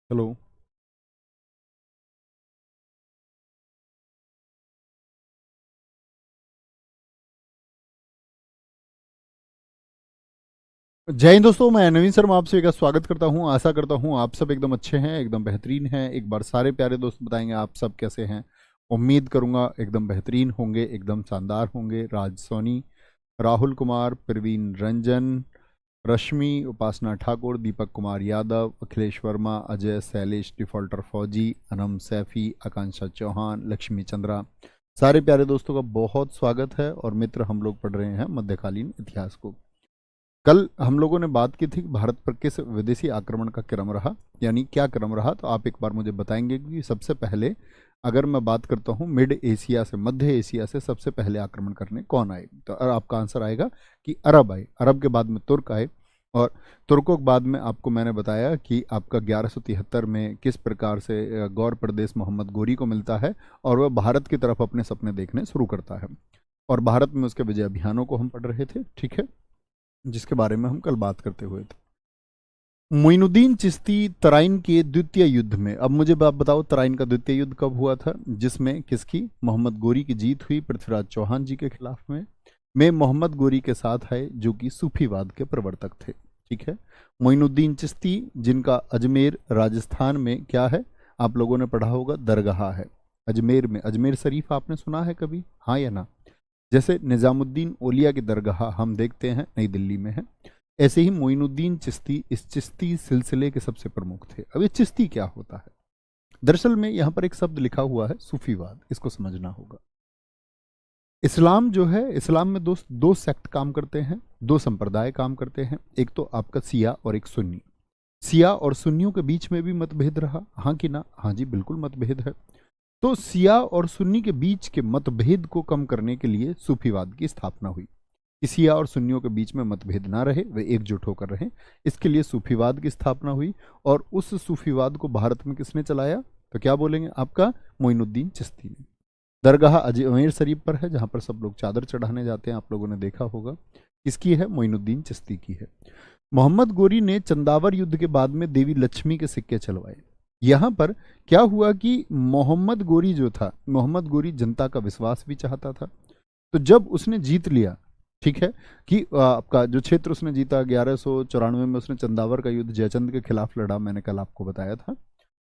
Hello. जय हिंद दोस्तों, मैं नवीन शर्मा आपसे का स्वागत करता हूं। आशा करता हूं आप सब एकदम अच्छे हैं, एकदम बेहतरीन हैं। एक बार सारे प्यारे दोस्त बताएंगे आप सब कैसे हैं। उम्मीद करूंगा एकदम बेहतरीन होंगे, एकदम शानदार होंगे। राज सोनी, राहुल कुमार, प्रवीण रंजन, रश्मि, उपासना ठाकुर, दीपक कुमार यादव, अखिलेश वर्मा, अजय, शैलेश, डिफॉल्टर फौजी, अनम सैफी, आकांक्षा चौहान, लक्ष्मी चंद्रा, सारे प्यारे दोस्तों का बहुत स्वागत है। और मित्र, हम लोग पढ़ रहे हैं मध्यकालीन इतिहास को। कल हम लोगों ने बात की थी कि भारत पर किस विदेशी आक्रमण का क्रम रहा, यानी क्या क्रम रहा। तो आप एक बार मुझे बताएंगे कि सबसे पहले अगर मैं बात करता हूँ मिड एशिया से, मध्य एशिया से सबसे पहले आक्रमण करने कौन आए, तो आपका आंसर आएगा कि अरब आए। अरब के बाद में तुर्क आए, और तुर्कों के बाद में आपको मैंने बताया कि आपका 1173 में किस प्रकार से गौर प्रदेश मोहम्मद गोरी को मिलता है और वह भारत की तरफ अपने सपने देखने शुरू करता है। और भारत में उसके विजय अभियानों को हम पढ़ रहे थे, ठीक है, जिसके बारे में हम कल बात करते हुए थे। मोइनुद्दीन चिश्ती तराइन के द्वितीय युद्ध में, अब मुझे आप बताओ तराइन का द्वितीय युद्ध कब हुआ था, जिसमें किसकी, मोहम्मद गोरी की जीत हुई पृथ्वीराज चौहान जी के खिलाफ में मोहम्मद गोरी के साथ है जो कि सूफीवाद के प्रवर्तक थे। ठीक है, मोइनुद्दीन चिश्ती जिनका अजमेर राजस्थान में क्या है, आप लोगों ने पढ़ा होगा, दरगाह है अजमेर में। अजमेर शरीफ आपने सुना है कभी, हाँ या ना। जैसे निजामुद्दीन औलिया की दरगाह हम देखते हैं नई दिल्ली में है, ऐसे ही मोइनुद्दीन चिश्ती इस चिश्ती सिलसिले के सबसे प्रमुख थे। अब ये चिश्ती क्या होता है, दरअसल में यहाँ पर एक शब्द लिखा हुआ है सूफीवाद, इसको समझना होगा। इस्लाम जो है, इस्लाम में दोस्त दो सेक्ट काम करते हैं, दो संप्रदाय काम करते हैं। एक तो आपका सिया और एक सुन्नी। सिया और सुन्नियों के बीच में भी मतभेद रहा, हाँ कि ना, हाँ जी बिल्कुल मतभेद है। तो सिया और सुन्नी के बीच के मतभेद को कम करने के लिए सूफीवाद की स्थापना हुई कि सिया और सुन्नियों के बीच में मतभेद ना रहे, वे एकजुट होकर रहें। इसके लिए सूफीवाद की स्थापना हुई। और उस सूफीवाद को भारत में किसने चलाया, तो क्या बोलेंगे, आपका मोइनुद्दीन चिश्ती ने। दरगाह अजमेर शरीफ पर है, जहां पर सब लोग चादर चढ़ाने जाते हैं, आप लोगों ने देखा होगा। किसकी है, मोइनुद्दीन चिश्ती की है। मोहम्मद गोरी ने चंदावर युद्ध के बाद में देवी लक्ष्मी के सिक्के चलवाए। यहां पर क्या हुआ कि मोहम्मद गोरी जो था, मोहम्मद गोरी जनता का विश्वास भी चाहता था। तो जब उसने जीत लिया, ठीक है, कि आपका जो क्षेत्र उसने जीता, 1194 में उसने चंदावर का युद्ध जयचंद के खिलाफ लड़ा, मैंने कल आपको बताया था।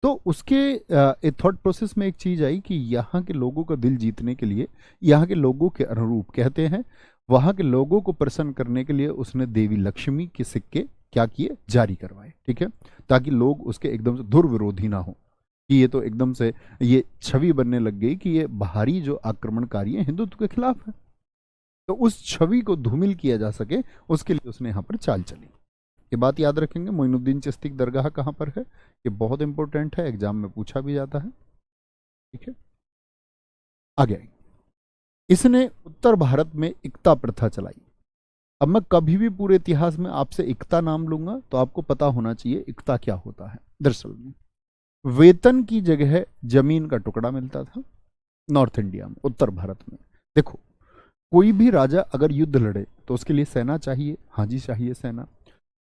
तो उसके एक थॉट प्रोसेस में एक चीज आई कि यहाँ के लोगों का दिल जीतने के लिए, यहाँ के लोगों के अनुरूप कहते हैं, वहां के लोगों को प्रसन्न करने के लिए उसने देवी लक्ष्मी के सिक्के क्या किए, जारी करवाए। ठीक है, ताकि लोग उसके एकदम से दुर्विरोधी ना हो, कि ये तो एकदम से ये छवि बनने लग गई कि ये बाहरी जो आक्रमणकारी है हिंदुत्व के खिलाफ है। तो उस छवि को धूमिल किया जा सके, उसके लिए उसने यहाँ पर चाल चली। ये बात याद रखेंगे, मोइनुद्दीन चिश्ती की दरगाह कहाँ पर है, ये बहुत इंपॉर्टेंट है, एग्जाम में पूछा भी जाता है। ठीक है, आगे आइए। इसने उत्तर भारत में इकता प्रथा चलाई। अब मैं कभी भी पूरे इतिहास में आपसे इकता नाम लूंगा तो आपको पता होना चाहिए इकता क्या होता है। दरअसल में वेतन की जगह जमीन का टुकड़ा मिलता था नॉर्थ इंडिया में, उत्तर भारत में। देखो, कोई भी राजा अगर युद्ध लड़े तो उसके लिए सेना चाहिए, हाँ जी चाहिए सेना।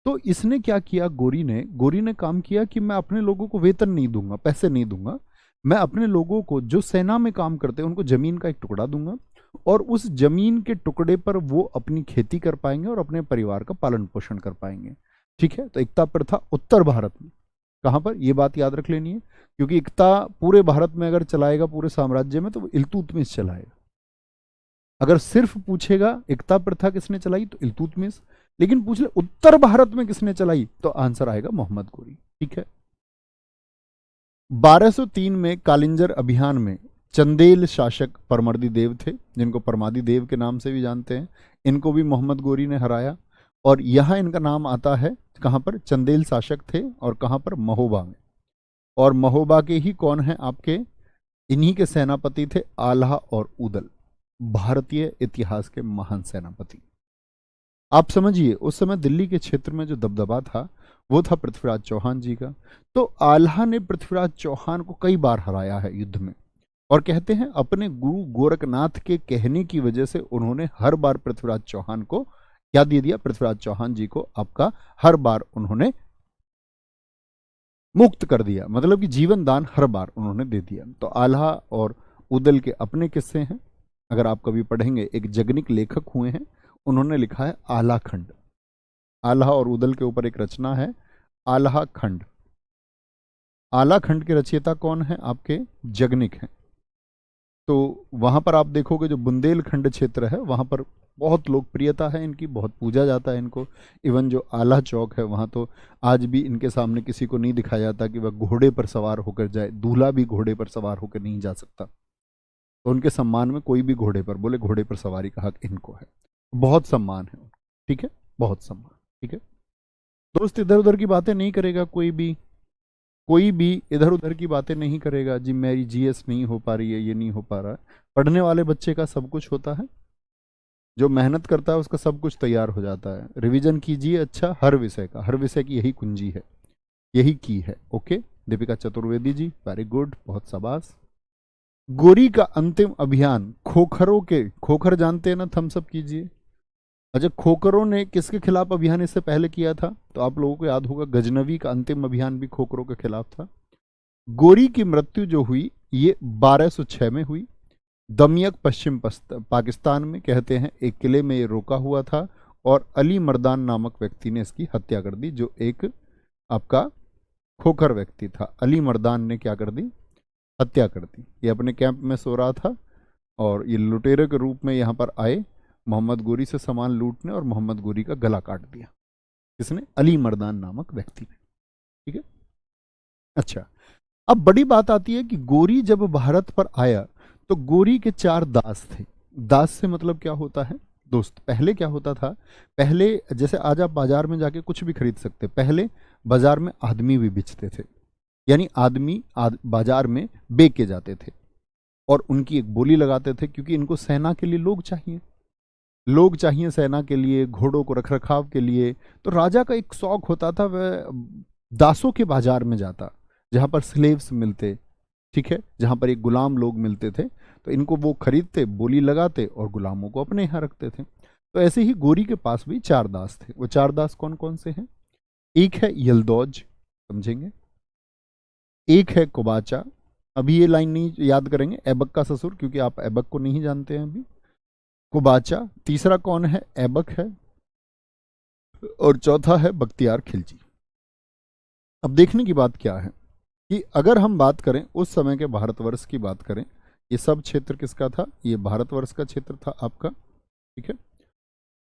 तो इसने क्या किया, गोरी ने काम किया कि मैं अपने लोगों को वेतन नहीं दूंगा, पैसे नहीं दूंगा, मैं अपने लोगों को जो सेना में काम करते हैं उनको जमीन का एक टुकड़ा दूंगा, और उस जमीन के टुकड़े पर वो अपनी खेती कर पाएंगे और अपने परिवार का पालन पोषण कर पाएंगे। ठीक है, तो इकता प्रथा उत्तर भारत में, कहां पर, ये बात याद रख लेनी है, क्योंकि इकता पूरे भारत में अगर चलाएगा, पूरे साम्राज्य में, तो वो इल्तुतमिश चलाएगा। अगर सिर्फ पूछेगा इकता प्रथा किसने चलाई तो इल्तुतमिश, लेकिन पूछ ले उत्तर भारत में किसने चलाई तो आंसर आएगा मोहम्मद गोरी। ठीक है, 1203 में कालिंजर अभियान में चंदेल शासक परमर्दी देव थे, जिनको परमादी देव के नाम से भी जानते हैं, इनको भी मोहम्मद गोरी ने हराया। और यहां इनका नाम आता है कहां पर, चंदेल शासक थे, और कहां पर, महोबा में। और महोबा के ही कौन है आपके, इन्हीं के सेनापति थे आल्हा और उदल, भारतीय इतिहास के महान सेनापति। आप समझिए उस समय दिल्ली के क्षेत्र में जो दबदबा था वो था पृथ्वीराज चौहान जी का। तो आल्हा ने पृथ्वीराज चौहान को कई बार हराया है युद्ध में, और कहते हैं अपने गुरु गोरखनाथ के कहने की वजह से उन्होंने हर बार पृथ्वीराज चौहान को क्या दे दिया, पृथ्वीराज चौहान जी को आपका हर बार उन्होंने मुक्त कर दिया, मतलब कि जीवन दान हर बार उन्होंने दे दिया। तो आल्हा और उदल के अपने किस्से हैं, अगर आप कभी पढ़ेंगे, एक जगनिक लेखक हुए हैं, उन्होंने लिखा है आल्हा खंड। आल्हा और उदल के ऊपर एक रचना है आल्हा खंड। आल्हा खंड के रचयिता कौन है? आपके जगनिक हैं। तो वहां पर आप देखोगे जो बुंदेलखंड क्षेत्र है वहां पर बहुत लोकप्रियता है इनकी, बहुत पूजा जाता है इनको। इवन जो आला चौक है वहां तो आज भी इनके सामने किसी को नहीं दिखाया जाता कि वह घोड़े पर सवार होकर जाए, दूल्हा भी घोड़े पर सवार होकर नहीं जा सकता। तो उनके सम्मान में कोई भी घोड़े पर बोले, घोड़े पर सवारी का हक इनको है। बहुत सम्मान है, ठीक है, बहुत सम्मान, ठीक है। दोस्त इधर उधर की बातें नहीं करेगा कोई भी, कोई भी इधर उधर की बातें नहीं करेगा जी मेरी जीएस नहीं हो पा रही है, ये नहीं हो पा रहा है। पढ़ने वाले बच्चे का सब कुछ होता है, जो मेहनत करता है उसका सब कुछ तैयार हो जाता है। रिवीजन कीजिए अच्छा हर विषय का, हर विषय की यही कुंजी है, यही की है। Okay, Deepika Chaturvedi ji, very good, बहुत शाबाश। गोरी का अंतिम अभियान खोखरों के, खोखर जानते हैं ना, थम्स अप कीजिए। अच्छा, खोखरों ने किसके खिलाफ अभियान इससे पहले किया था? तो आप लोगों को याद होगा गजनवी का अंतिम अभियान भी खोखरों के खिलाफ था। गोरी की मृत्यु जो हुई ये 1206 में हुई। दमियक पश्चिम पाकिस्तान में, कहते हैं एक किले में ये रोका हुआ था और अली मर्दान नामक व्यक्ति ने इसकी हत्या कर दी, जो एक आपका खोखर व्यक्ति था। अली मर्दान ने क्या कर दी? हत्या कर दी। ये अपने कैंप में सो रहा था और ये लुटेरे के रूप में यहाँ पर आए मोहम्मद गोरी से सामान लूटने, और मोहम्मद गोरी का गला काट दिया। किसने? अली मर्दान नामक व्यक्ति ने, ठीक है। अच्छा, अब बड़ी बात आती है कि गोरी जब भारत पर आया तो गोरी के 4 दास थे। दास से मतलब क्या होता है दोस्त? पहले क्या होता था, पहले जैसे आज आप बाजार में जाके कुछ भी खरीद सकते, पहले बाजार में आदमी भी बेचते थे, यानी आदमी बाजार में बेच के जाते थे और उनकी एक बोली लगाते थे, क्योंकि इनको सेना के लिए लोग चाहिए, लोग चाहिए सेना के लिए, घोड़ों को रख रखाव के लिए। तो राजा का एक शौक होता था, वह दासों के बाजार में जाता, जहां पर स्लेव्स मिलते, ठीक है, जहां पर एक गुलाम लोग मिलते थे, तो इनको वो खरीदते, बोली लगाते और गुलामों को अपने यहाँ रखते थे। तो ऐसे ही गोरी के पास भी 4 दास थे। वो 4 दास कौन कौन से हैं? एक है यलदौज, समझेंगे, एक है कुबाचा, अभी ये लाइन नहीं याद करेंगे, ऐबक का ससुर, क्योंकि आप ऐबक को नहीं जानते हैं अभी। कुबाचा, तीसरा कौन है? ऐबक है, और चौथा है बख्तियार खिलजी। अब देखने की बात क्या है कि अगर हम बात करें उस समय के भारतवर्ष की बात करें, ये सब क्षेत्र किसका था? ये भारतवर्ष का क्षेत्र था आपका, ठीक है।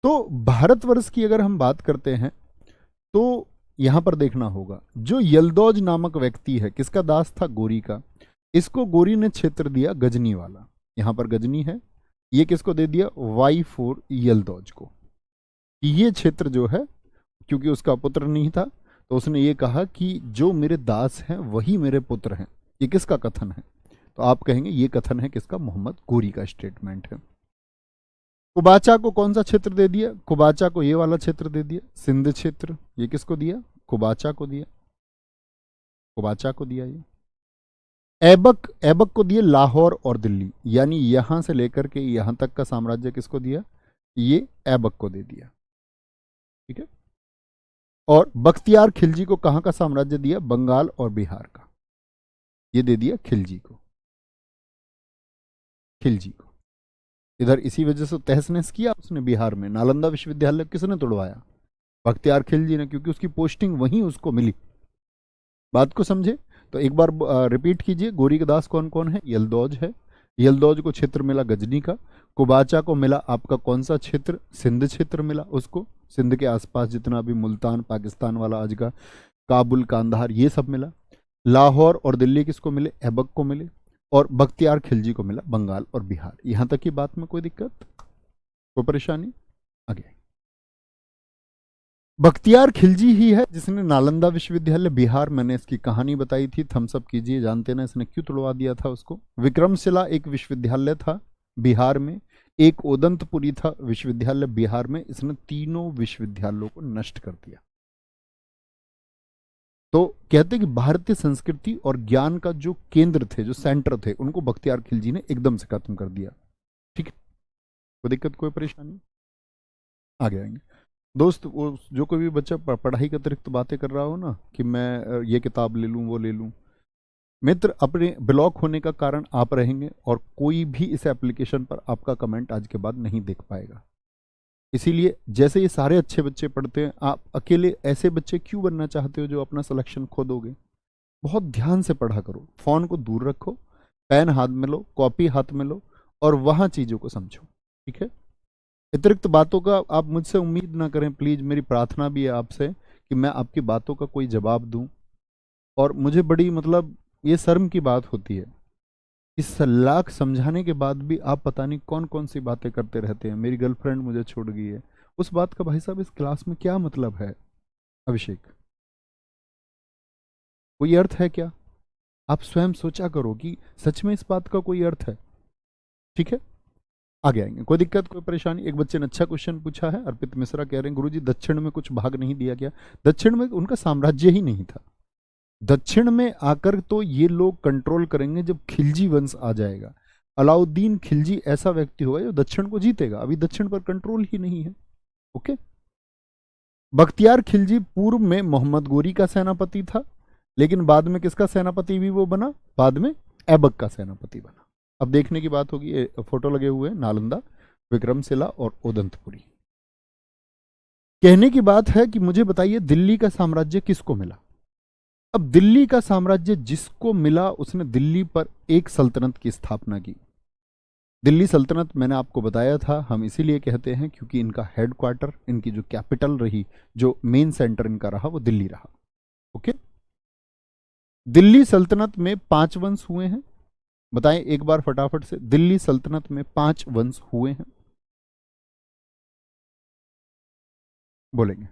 तो भारतवर्ष की अगर हम बात करते हैं तो यहां पर देखना होगा, जो यलदौज नामक व्यक्ति है, किसका दास था? गोरी का। इसको गोरी ने क्षेत्र दिया गजनी वाला, यहां पर गजनी है, ये किसको दे दिया? Y4 यलदौज को। ये क्षेत्र जो है, क्योंकि उसका पुत्र नहीं था, तो उसने ये कहा कि जो मेरे दास हैं वही मेरे पुत्र हैं। ये किसका कथन है? तो आप कहेंगे ये कथन है किसका? मोहम्मद गोरी का स्टेटमेंट है। कुबाचा को कौन सा क्षेत्र दे दिया? कुबाचा को ये वाला क्षेत्र दे दिया, सिंध क्षेत्र। ये किसको दिया? कुबाचा को दिया, कुबाचा को दिया। ये ऐबक, ऐबक को दिए लाहौर और दिल्ली, यानी यहां से लेकर के यहां तक का साम्राज्य किसको दिया? ये ऐबक को दे दिया, ठीक है। और बख्तियार खिलजी को कहां का साम्राज्य दिया? बंगाल और बिहार का, ये दे दिया खिलजी को, खिलजी को। इधर इसी वजह से तहस नहस किया उसने बिहार में। नालंदा विश्वविद्यालय किसने तोड़वाया? बख्तियार खिलजी ने, क्योंकि उसकी पोस्टिंग वहीं उसको मिली। बात को समझे? तो एक बार रिपीट कीजिए, गोरी के दास कौन कौन है? यलदौज है, यलदौज को क्षेत्र मिला गजनी का। कुबाचा को मिला आपका कौन सा क्षेत्र? सिंध क्षेत्र मिला उसको, सिंध के आसपास जितना भी मुल्तान पाकिस्तान वाला आज का, काबुल, कांधार, ये सब मिला। लाहौर और दिल्ली किसको मिले? ऐबक को मिले। और बख्तियार खिलजी को मिला बंगाल और बिहार। यहां तक की बात में कोई दिक्कत, कोई परेशानी? आगे, बख्तियार खिलजी ही है जिसने नालंदा विश्वविद्यालय बिहार, मैंने इसकी कहानी बताई थी, थम्स अप कीजिए, जानते ना इसने क्यों तोड़वा दिया था उसको। विक्रमशिला एक विश्वविद्यालय था बिहार में, एक ओदंतपुरी था विश्वविद्यालय बिहार में, इसने तीनों विश्वविद्यालयों को नष्ट कर दिया। तो कहते कि भारतीय संस्कृति और ज्ञान का जो केंद्र थे, जो सेंटर थे, उनको बख्तियार खिलजी ने एकदम से खत्म कर दिया, ठीक है। कोई दिक्कत, कोई परेशानी? आगे आएंगे। दोस्त वो जो कोई भी बच्चा पढ़ाई के अतिरिक्त बातें कर रहा हो ना कि मैं ये किताब ले लूँ वो ले लूँ, मित्र अपने ब्लॉक होने का कारण आप रहेंगे और कोई भी इस एप्लीकेशन पर आपका कमेंट आज के बाद नहीं देख पाएगा। इसीलिए जैसे ये सारे अच्छे बच्चे पढ़ते हैं, आप अकेले ऐसे बच्चे क्यों बनना चाहते हो जो अपना सिलेक्शन खो दोगे? बहुत ध्यान से पढ़ा करो, फोन को दूर रखो, पेन हाथ में लो, कॉपी हाथ में लो और वहां चीजों को समझो। ठीक है? अतिरिक्त बातों का आप मुझसे उम्मीद ना करें प्लीज, मेरी प्रार्थना भी है आपसे कि मैं आपकी बातों का कोई जवाब दूं। और मुझे बड़ी मतलब ये शर्म की बात होती है, इस लाख समझाने के बाद भी आप पता नहीं कौन कौन सी बातें करते रहते हैं। मेरी गर्लफ्रेंड मुझे छोड़ गई है, उस बात का भाई साहब इस क्लास में क्या मतलब है? अभिषेक, कोई अर्थ है क्या? आप स्वयं सोचा करो कि सच में इस बात का कोई अर्थ है। ठीक है, आगे आएंगे, कोई दिक्कत कोई परेशानी? एक बच्चे ने अच्छा क्वेश्चन पूछा है, अर्पित मिश्रा कह रहे हैं गुरुजी दक्षिण में कुछ भाग नहीं दिया गया। दक्षिण में उनका साम्राज्य ही नहीं था। दक्षिण में आकर तो ये लोग कंट्रोल करेंगे जब खिलजी वंश आ जाएगा। अलाउद्दीन खिलजी ऐसा व्यक्ति होगा जो दक्षिण को जीतेगा, अभी दक्षिण पर कंट्रोल ही नहीं है। ओके, बख्तियार खिलजी पूर्व में मोहम्मद गोरी का सेनापति था, लेकिन बाद में किसका सेनापति भी वो बना? बाद में ऐबक का सेनापति बना। अब देखने की बात होगी, ये फोटो लगे हुए हैं, नालंदा, विक्रमशिला और ओदंतपुरी। कहने की बात है कि मुझे बताइए दिल्ली का साम्राज्य किसको मिला? अब दिल्ली का साम्राज्य जिसको मिला उसने दिल्ली पर एक सल्तनत की स्थापना की। दिल्ली सल्तनत मैंने आपको बताया था, हम इसीलिए कहते हैं क्योंकि इनका हेडक्वार्टर, इनकी जो कैपिटल रही, जो मेन सेंटर इनका रहा, वो दिल्ली रहा। ओके, दिल्ली सल्तनत में 5 वंश हुए हैं। बताएं एक बार फटाफट से, दिल्ली सल्तनत में 5 वंश हुए हैं, बोलेंगे।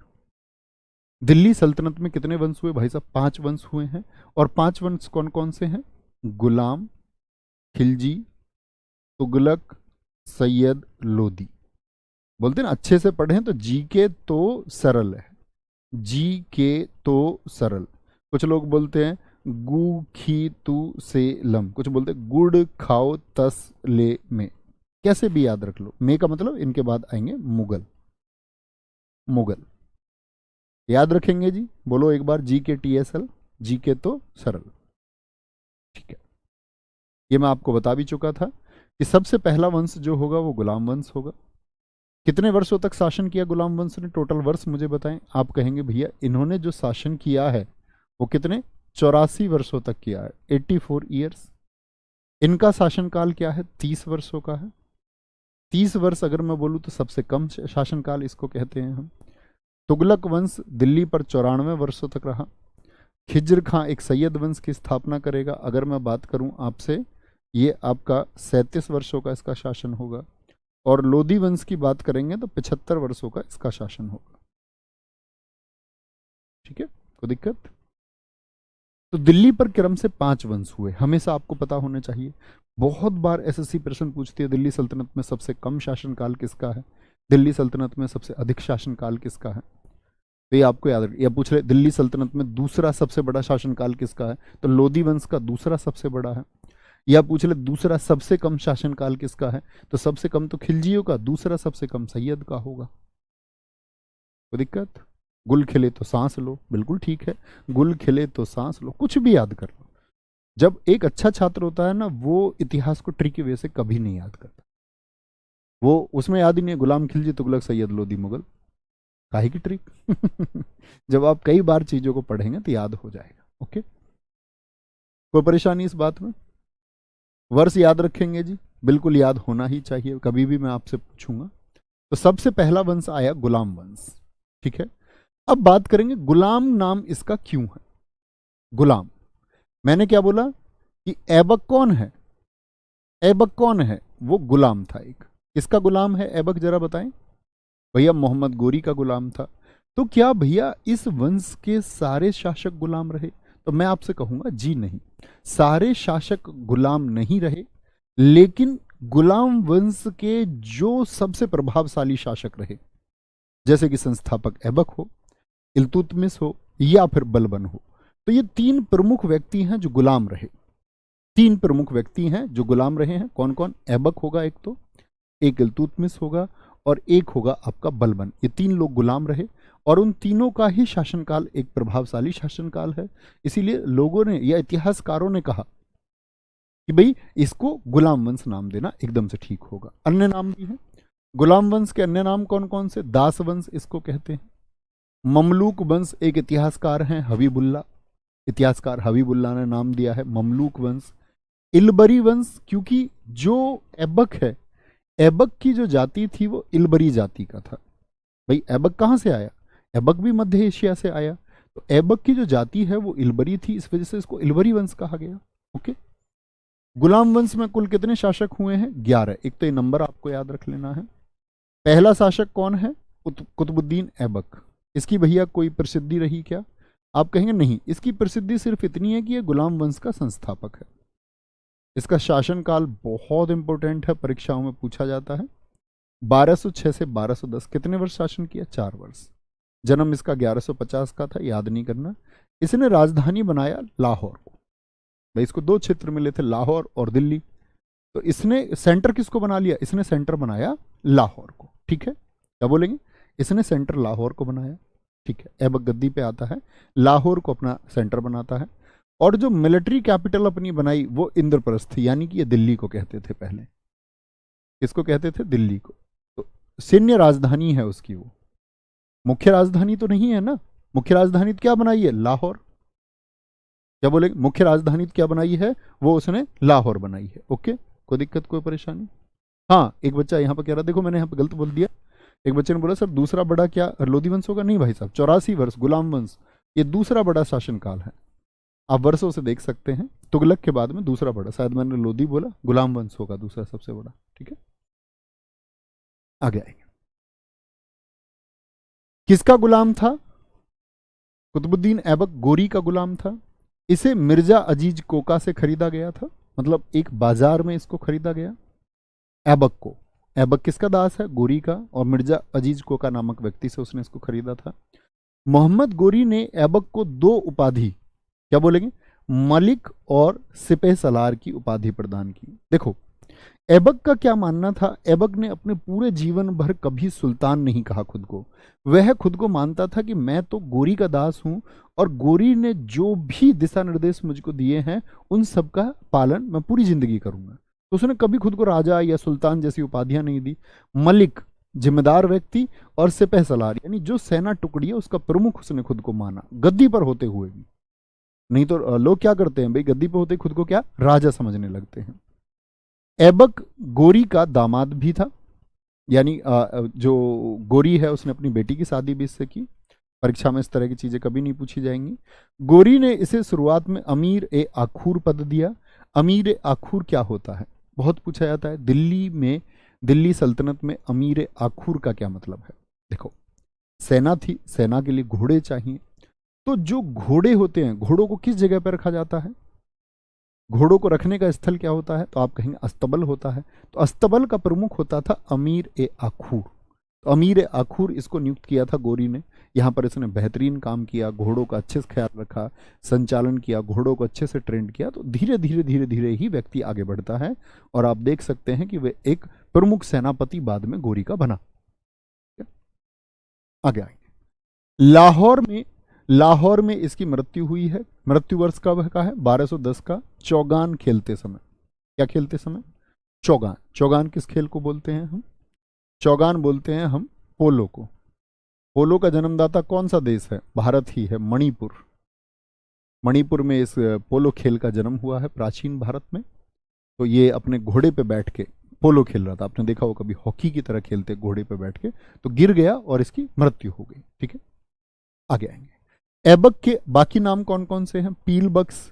दिल्ली सल्तनत में कितने वंश हुए भाई साहब? 5 वंश हुए हैं। और 5 वंश कौन कौन से हैं? गुलाम, खिलजी, तुगलक, सैयद, लोदी। बोलते हैं ना अच्छे से पढ़ें तो जी के तो सरल है, जी के तो सरल। कुछ लोग बोलते हैं गु खी तू से लम, कुछ बोलते हैं गुड़ खाओ तस ले में। कैसे भी याद रख लो, मे का मतलब इनके बाद आएंगे मुगल। मुगल याद रखेंगे जी, बोलो एक बार, जी के टी एस एल, जी के तो सरल। ठीक है, ये मैं आपको बता भी चुका था कि सबसे पहला वंश जो होगा वो गुलाम वंश होगा। कितने वर्षों तक शासन किया गुलाम वंश ने? टोटल वर्ष मुझे बताएं। आप कहेंगे भैया इन्होंने जो शासन किया है वो कितने? 84 वर्षों तक किया है, 84 ईयर्स। इनका शासनकाल क्या है? 30 वर्षों का है। 30 वर्ष अगर मैं बोलूं तो सबसे कम शासनकाल इसको कहते हैं हम। तुगलक वंश दिल्ली पर 94 वर्षों तक रहा। खिज्र खां एक सैयद वंश की स्थापना करेगा, अगर मैं बात करूं आपसे, ये आपका 37 वर्षों का इसका शासन होगा। और लोधी वंश की बात करेंगे तो 75 वर्षों का इसका शासन होगा। ठीक है, कोई दिक्कत? तो दिल्ली पर क्रम से 5 वंश हुए, हमेशा आपको पता होना चाहिए। बहुत बार एसएससी प्रश्न पूछती है दिल्ली सल्तनत में सबसे कम शासनकाल किसका है, दिल्ली सल्तनत में सबसे अधिक शासनकाल किसका है। तो ये आपको याद रखिए। या पूछ रहे दिल्ली सल्तनत में दूसरा सबसे बड़ा शासनकाल किसका है, तो लोधी वंश का दूसरा सबसे बड़ा है। या पूछ ले दूसरा सबसे कम शासनकाल किसका है, तो सबसे कम तो खिलजियों का, दूसरा सबसे कम सैयद का होगा। कोई दिक्कत? गुल खिले तो सांस लो, बिल्कुल ठीक है, गुल खिले तो सांस लो, कुछ भी याद कर लो। जब एक अच्छा छात्र होता है ना, वो इतिहास को ट्रिकी वे से कभी नहीं याद करता। वो उसमें याद ही नहीं है गुलाम खिलजी तुगलक सैयद लोधी मुगल, काहे की ट्रिक। जब आप कई बार चीजों को पढ़ेंगे तो याद हो जाएगा। ओके, कोई परेशानी इस बात में? वर्ष याद रखेंगे जी, बिल्कुल याद होना ही चाहिए, कभी भी मैं आपसे पूछूंगा। तो सबसे पहला वंश आया गुलाम वंश। ठीक है, अब बात करेंगे गुलाम नाम इसका क्यों है। गुलाम, मैंने क्या बोला कि ऐबक कौन है? ऐबक कौन है? वो गुलाम था एक। किसका गुलाम है ऐबक, जरा बताएं भैया? मोहम्मद गोरी का गुलाम था। तो क्या भैया इस वंश के सारे शासक गुलाम रहे? तो मैं आपसे कहूंगा जी नहीं, सारे शासक गुलाम नहीं रहे, लेकिन गुलाम वंश के जो सबसे प्रभावशाली शासक रहे, जैसे कि संस्थापक ऐबक हो, इल्तुतमिश हो या फिर बलबन हो, तो ये 3 प्रमुख व्यक्ति हैं जो गुलाम रहे। 3 प्रमुख व्यक्ति हैं जो गुलाम रहे हैं। कौन कौन? ऐबक होगा एक, तो एक इल्तुतमिश होगा और एक होगा आपका बलबन। ये 3 लोग गुलाम रहे और उन तीनों का ही शासनकाल एक प्रभावशाली शासनकाल है। इसीलिए लोगों ने या इतिहासकारों ने कहा कि भाई इसको गुलाम वंश नाम देना एकदम से ठीक होगा। अन्य नाम भी हैं गुलाम वंश के। अन्य नाम कौन कौन से? दास वंश इसको कहते हैं। ममलूक वंश एक इतिहासकार हैं हबीबुल्ला, इतिहासकार हबीबुल्ला ने नाम दिया है ममलूक वंश। इलबरी वंश, क्योंकि जो ऐबक है, ऐबक की जो जाति थी वो इलबरी जाति का था। भाई ऐबक कहाँ से आया? ऐबक भी मध्य एशिया से आया, तो ऐबक की जो जाति है वो इलबरी थी, इस वजह से इसको इलबरी वंश कहा गया। ओके। गुलाम वंश में कुल कितने शासक हुए हैं? 11। एक तो ये नंबर आपको याद रख लेना है। पहला शासक कौन है? कुतुबुद्दीन ऐबक। इसकी भैया कोई प्रसिद्धि रही क्या? आप कहेंगे नहीं, इसकी प्रसिद्धि सिर्फ इतनी है कि ये गुलाम वंश का संस्थापक है। इसका शासनकाल बहुत इंपॉर्टेंट है, परीक्षाओं में पूछा जाता है। 1206 से 1210 कितने वर्ष शासन किया? 4 वर्ष। जन्म इसका 1150 का था, याद नहीं करना। इसने राजधानी बनाया लाहौर को। भाई इसको 2 क्षेत्र मिले थे, लाहौर और दिल्ली, तो इसने सेंटर किसको बना लिया? इसने सेंटर बनाया लाहौर को। ठीक है, क्या बोलेंगे? इसने सेंटर लाहौर को बनाया। ठीक है, ऐबक गद्दी पे आता है, लाहौर को अपना सेंटर बनाता है, और जो मिलिट्री कैपिटल अपनी बनाई वो इंद्रप्रस्थ, यानी कि ये दिल्ली को कहते थे पहले। किसको कहते थे? दिल्ली को। तो सैन्य राजधानी है उसकी वो, मुख्य राजधानी तो नहीं है ना। मुख्य राजधानी क्या बनाई है? लाहौर। क्या बोलेंगे? मुख्य राजधानी क्या बनाई है? वो उसने लाहौर बनाई है। ओके, कोई दिक्कत कोई परेशानी? हाँ, एक बच्चा यहाँ पर कह रहा, देखो मैंने यहाँ पे गलत बोल दिया। एक बच्चे ने बोला सर दूसरा बड़ा क्या लोधी वंश होगा? नहीं भाई साहब, 84 वर्ष गुलाम वंश, ये दूसरा बड़ा शासनकाल है। आप वर्षों से देख सकते हैं, तुगलक के बाद में दूसरा बड़ा, शायद मैंने लोधी बोला, गुलाम वंश होगा दूसरा सबसे बड़ा। ठीक है, आगे आएंगे। किसका गुलाम था? कुतुबुद्दीन ऐबक गोरी का गुलाम था। इसे मिर्जा अजीज कोका से खरीदा गया था, मतलब एक बाजार में इसको खरीदा गया ऐबक को। ऐबक किसका दास है? गोरी का, और मिर्जा अजीज कोका नामक व्यक्ति से उसने इसको खरीदा था। मोहम्मद गोरी ने ऐबक को 2 उपाधि, क्या बोलेंगे, मलिक और सिपह सलार की उपाधि प्रदान की। देखो ऐबक का क्या मानना था? ऐबक ने अपने पूरे जीवन भर कभी सुल्तान नहीं कहा खुद को। वह खुद को मानता था कि मैं तो गोरी का दास हूं, और गोरी ने जो भी दिशा निर्देश मुझको दिए हैं उन सब का पालन मैं पूरी जिंदगी करूंगा। तो उसने कभी खुद को राजा या सुल्तान जैसी उपाधियां नहीं दी। मलिक जिम्मेदार व्यक्ति, और सिपह सलार यानी जो सेना टुकड़ी है उसका प्रमुख उसने खुद को माना, गद्दी पर होते हुए भी। नहीं तो लोग क्या करते हैं भाई, गद्दी पर होते खुद को क्या राजा समझने लगते हैं। ऐबक गोरी का दामाद भी था, यानी जो गोरी है उसने अपनी बेटी की शादी भी इससे की। परीक्षा में इस तरह की चीजें कभी नहीं पूछी जाएंगी। गोरी ने इसे शुरुआत में अमीर ए आखूर पद दिया। अमीर ए आखूर क्या होता है? बहुत पूछा जाता है। दिल्ली सल्तनत में अमीर ए आखूर का क्या मतलब है? देखो सेना थी, सेना के लिए घोड़े चाहिए, तो जो घोड़े होते हैं, घोड़ों को किस जगह पर रखा जाता है? घोड़ों को रखने का स्थल क्या होता है? तो आप कहेंगे अस्तबल होता है। तो अस्तबल का प्रमुख होता था अमीर ए आखूर। तो अमीर ए आखूर इसको नियुक्त किया था गोरी ने। यहाँ पर इसने बेहतरीन काम किया, घोड़ों का अच्छे से ख्याल रखा, संचालन किया, घोड़ों को अच्छे से ट्रेंड किया। तो धीरे धीरे धीरे धीरे ही व्यक्ति आगे बढ़ता है, और आप देख सकते हैं कि वे एक प्रमुख सेनापति बाद में गोरी का बना। आगे आएंगे। लाहौर में इसकी मृत्यु हुई है। मृत्यु वर्ष कब का है? 1210 का, चौगान खेलते समय। क्या खेलते समय? चौगान। चौगान किस खेल को बोलते हैं हम? चौगान बोलते हैं हम पोलो को। पोलो का जन्मदाता कौन सा देश है? भारत ही है, मणिपुर। मणिपुर में इस पोलो खेल का जन्म हुआ है प्राचीन भारत में। तो ये अपने घोड़े पे बैठ के पोलो खेल रहा था। आपने देखा हो कभी हॉकी की तरह खेलते घोड़े पे बैठ के, तो गिर गया और इसकी मृत्यु हो गई। ठीक है, आगे आएंगे। ऐबक के बाकी नाम कौन कौन से हैं? पील बख्श,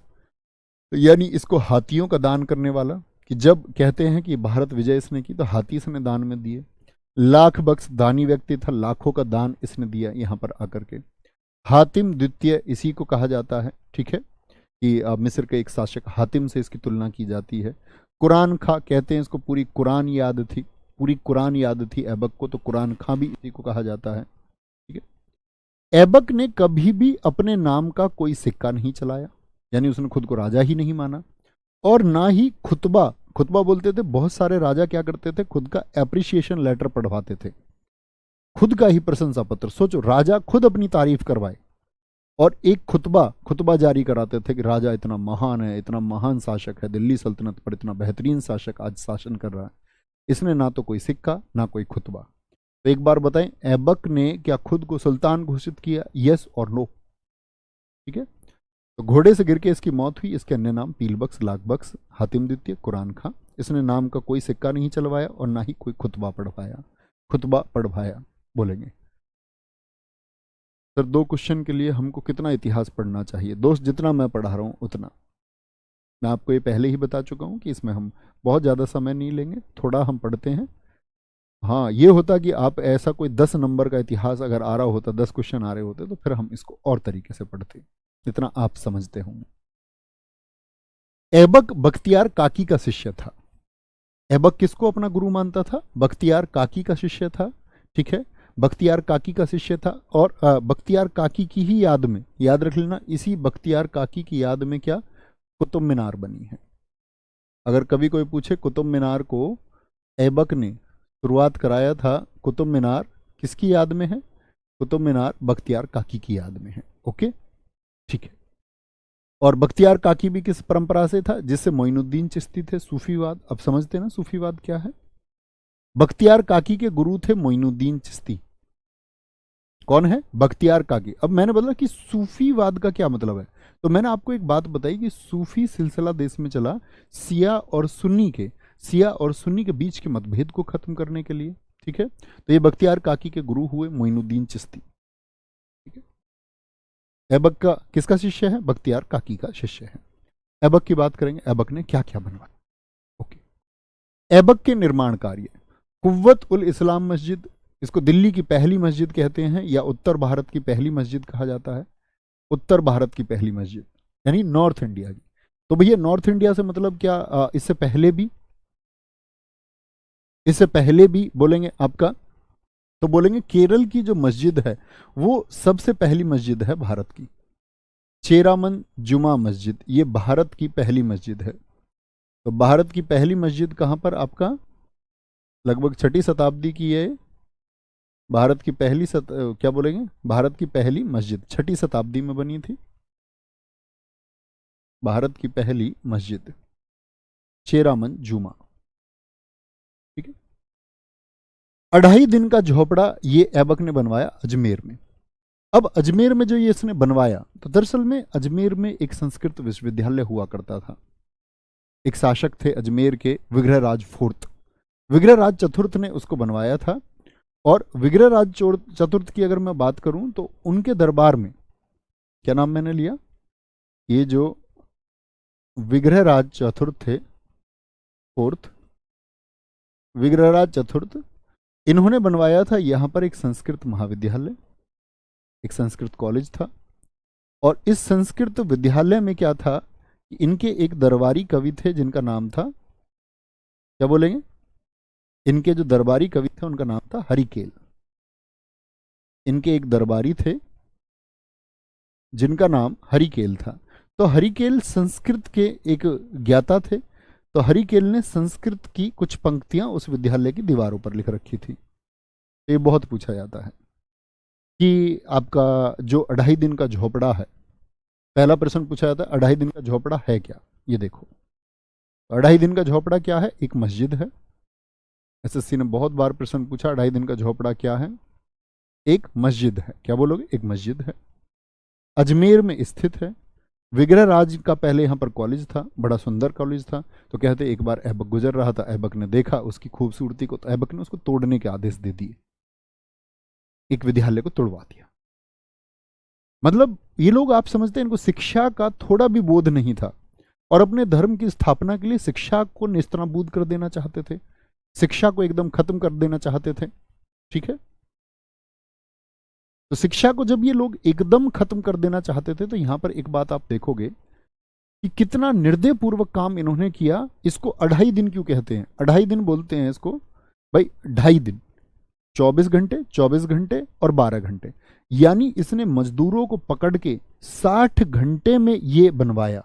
यानी इसको हाथियों का दान करने वाला, कि जब कहते हैं कि भारत विजय इसने की तो हाथी इसने दान में दिए। लाख बख्श, दानी व्यक्ति था, लाखों का दान इसने दिया यहां पर आकर के। हातिम द्वितीय इसी को कहा जाता है। ठीक है, कि मिस्र के एक शासक हातिम से इसकी तुलना की जाती है। कुरान खां कहते हैं इसको, पूरी कुरान याद थी, पूरी कुरान याद थी ऐबक को, तो कुरान खां भी इसी को कहा जाता है। ठीक है, ऐबक ने कभी भी अपने नाम का कोई सिक्का नहीं चलाया, यानी उसने खुद को राजा ही नहीं माना, और ना ही खुतबा खुतबा बोलते थे। बहुत सारे राजा क्या करते थे, खुद का एप्रिसिएशन लेटर पढ़वाते थे, खुद का ही प्रशंसा पत्र। सोचो, राजा खुद अपनी तारीफ करवाए और एक खुतबा जारी कराते थे कि राजा इतना महान है, इतना महान शासक है, दिल्ली सल्तनत पर इतना बेहतरीन शासक आज शासन कर रहा है। इसने ना तो कोई सिक्का ना कोई खुतबा। तो एक बार बताएं, ऐबक ने क्या खुद को सुल्तान घोषित किया? यस और नो? ठीक है। तो घोड़े से गिर के इसकी मौत हुई। इसके अन्य नाम पीलबक्स, लाखबक्स, हातिम द्वितीय, कुरान खां। इसने नाम का कोई सिक्का नहीं चलवाया और ना ही कोई खुतबा पढ़वाया बोलेंगे। सर 2 क्वेश्चन के लिए हमको कितना इतिहास पढ़ना चाहिए? दोस्त, जितना मैं पढ़ा रहा हूँ उतना। मैं आपको ये पहले ही बता चुका हूँ कि इसमें हम बहुत ज़्यादा समय नहीं लेंगे, थोड़ा हम पढ़ते हैं। हाँ, ये होता कि आप ऐसा कोई 10 नंबर का इतिहास अगर आ रहा होता, 10 क्वेश्चन आ रहे होते, तो फिर हम इसको और तरीके से पढ़ते, जितना आप समझते होंगे। ऐबक बख्तियार काकी का शिष्य था। ऐबक किसको अपना गुरु मानता था? बख्तियार काकी का शिष्य था। ठीक है, बख्तियार काकी का शिष्य था। और बख्तियार काकी की ही याद में, याद रख लेना, इसी बख्तियार काकी की याद में क्या कुतुब मीनार बनी है। अगर कभी कोई पूछे कुतुब मीनार को ऐबक ने शुरुआत कराया था, कुतुब मीनार किसकी याद में है? कुतुब मीनार बख्तियार काकी की याद में है। ओके, ठीक है। और बख्तियार काकी भी किस परंपरा से था? जिससे मोइनुद्दीन चिश्ती थे, सूफीवाद। अब समझते ना सूफीवाद क्या है? बख्तियार काकी के गुरु थे मोइनुद्दीन चिश्ती। कौन है? बख्तियार काकी। अब मैंने बोला कि सूफीवाद का क्या मतलब है, तो मैंने आपको एक बात बताई कि सूफी सिलसिला देश में चला शिया और सुन्नी के बीच के मतभेद को खत्म करने के लिए। ठीक है, तो ये बख्तियार काकी के गुरु हुए मोइनुद्दीन चिश्ती। ठीक है, ऐबक का किसका शिष्य है? बख्तियार काकी का शिष्य है। ऐबक की बात करेंगे, ऐबक ने क्या क्या बनवाया। ओके, ऐबक के निर्माण कार्य, कुव्वत उल इस्लाम मस्जिद, इसको दिल्ली की पहली मस्जिद कहते हैं या उत्तर भारत की पहली मस्जिद कहा जाता है। उत्तर भारत की पहली मस्जिद यानी नॉर्थ इंडिया की। तो भैया नॉर्थ इंडिया से मतलब क्या? इससे पहले भी बोलेंगे आपका, तो बोलेंगे केरल की जो मस्जिद है वो सबसे पहली मस्जिद है भारत की। चेरामन जुमा मस्जिद, ये भारत की पहली मस्जिद है। तो भारत की पहली मस्जिद कहाँ पर? आपका लगभग 6ठी शताब्दी की है। भारत की क्या बोलेंगे? भारत की पहली मस्जिद 6ठी शताब्दी में बनी थी। भारत की पहली मस्जिद चेरामन जुमा। ठीक है, 2.5 दिन का झोपड़ा ये ऐबक ने बनवाया अजमेर में। अब अजमेर में जो ये इसने बनवाया, तो दरअसल में अजमेर में एक संस्कृत विश्वविद्यालय हुआ करता था। एक शासक थे अजमेर के, विग्रहराज फोर्थ, विग्रहराज चतुर्थ ने उसको बनवाया था। और विग्रहराज चतुर्थ की अगर मैं बात करूं तो उनके दरबार में क्या नाम मैंने लिया? ये जो विग्रहराज चतुर्थ थे, फोर्थ विग्रहराज चतुर्थ, इन्होंने बनवाया था यहां पर एक संस्कृत महाविद्यालय, एक संस्कृत कॉलेज था। और इस संस्कृत विद्यालय में क्या था, इनके एक दरबारी कवि थे जिनका नाम था, क्या बोलेंगे? इनके जो दरबारी कवि थे उनका नाम था हरिकेल। इनके एक दरबारी थे जिनका नाम हरिकेल था। तो हरिकेल संस्कृत के एक ज्ञाता थे। तो हरिकेल ने संस्कृत की कुछ पंक्तियां उस विद्यालय की दीवारों पर लिख रखी थी। ये बहुत पूछा जाता है कि आपका जो 2.5 दिन का झोपड़ा है, पहला प्रश्न पूछा जाता है 2.5 दिन का झोपड़ा है क्या? ये देखो, 2.5 दिन का झोपड़ा क्या है? एक मस्जिद है। एसएससी ने बहुत बार प्रश्न पूछा 2.5 दिन का झोपड़ा क्या है? एक मस्जिद है। क्या बोलोगे? एक मस्जिद है, अजमेर में स्थित है। विग्रहराज का पहले यहाँ पर कॉलेज था, बड़ा सुंदर कॉलेज था। तो कहते एक बार ऐबक गुजर रहा था, ऐबक ने देखा उसकी खूबसूरती को, तो ऐबक ने उसको तोड़ने के आदेश दे दिए, एक विद्यालय को तोड़वा दिया। मतलब ये लोग, आप समझते हैं, इनको शिक्षा का थोड़ा भी बोध नहीं था और अपने धर्म की स्थापना के लिए शिक्षा को नेस्तनाबूद कर देना चाहते थे, शिक्षा को एकदम खत्म कर देना चाहते थे। ठीक है, तो शिक्षा को जब ये लोग एकदम खत्म कर देना चाहते थे, तो यहां पर एक बात आप देखोगे कि कितना निर्दय पूर्वक काम इन्होंने किया। इसको 2.5 दिन क्यों कहते हैं? 2.5 दिन बोलते हैं इसको भाई, 2.5 दिन, 24 घंटे, 24 घंटे और 12 घंटे, यानी इसने मजदूरों को पकड़ के 60 घंटे में ये बनवाया।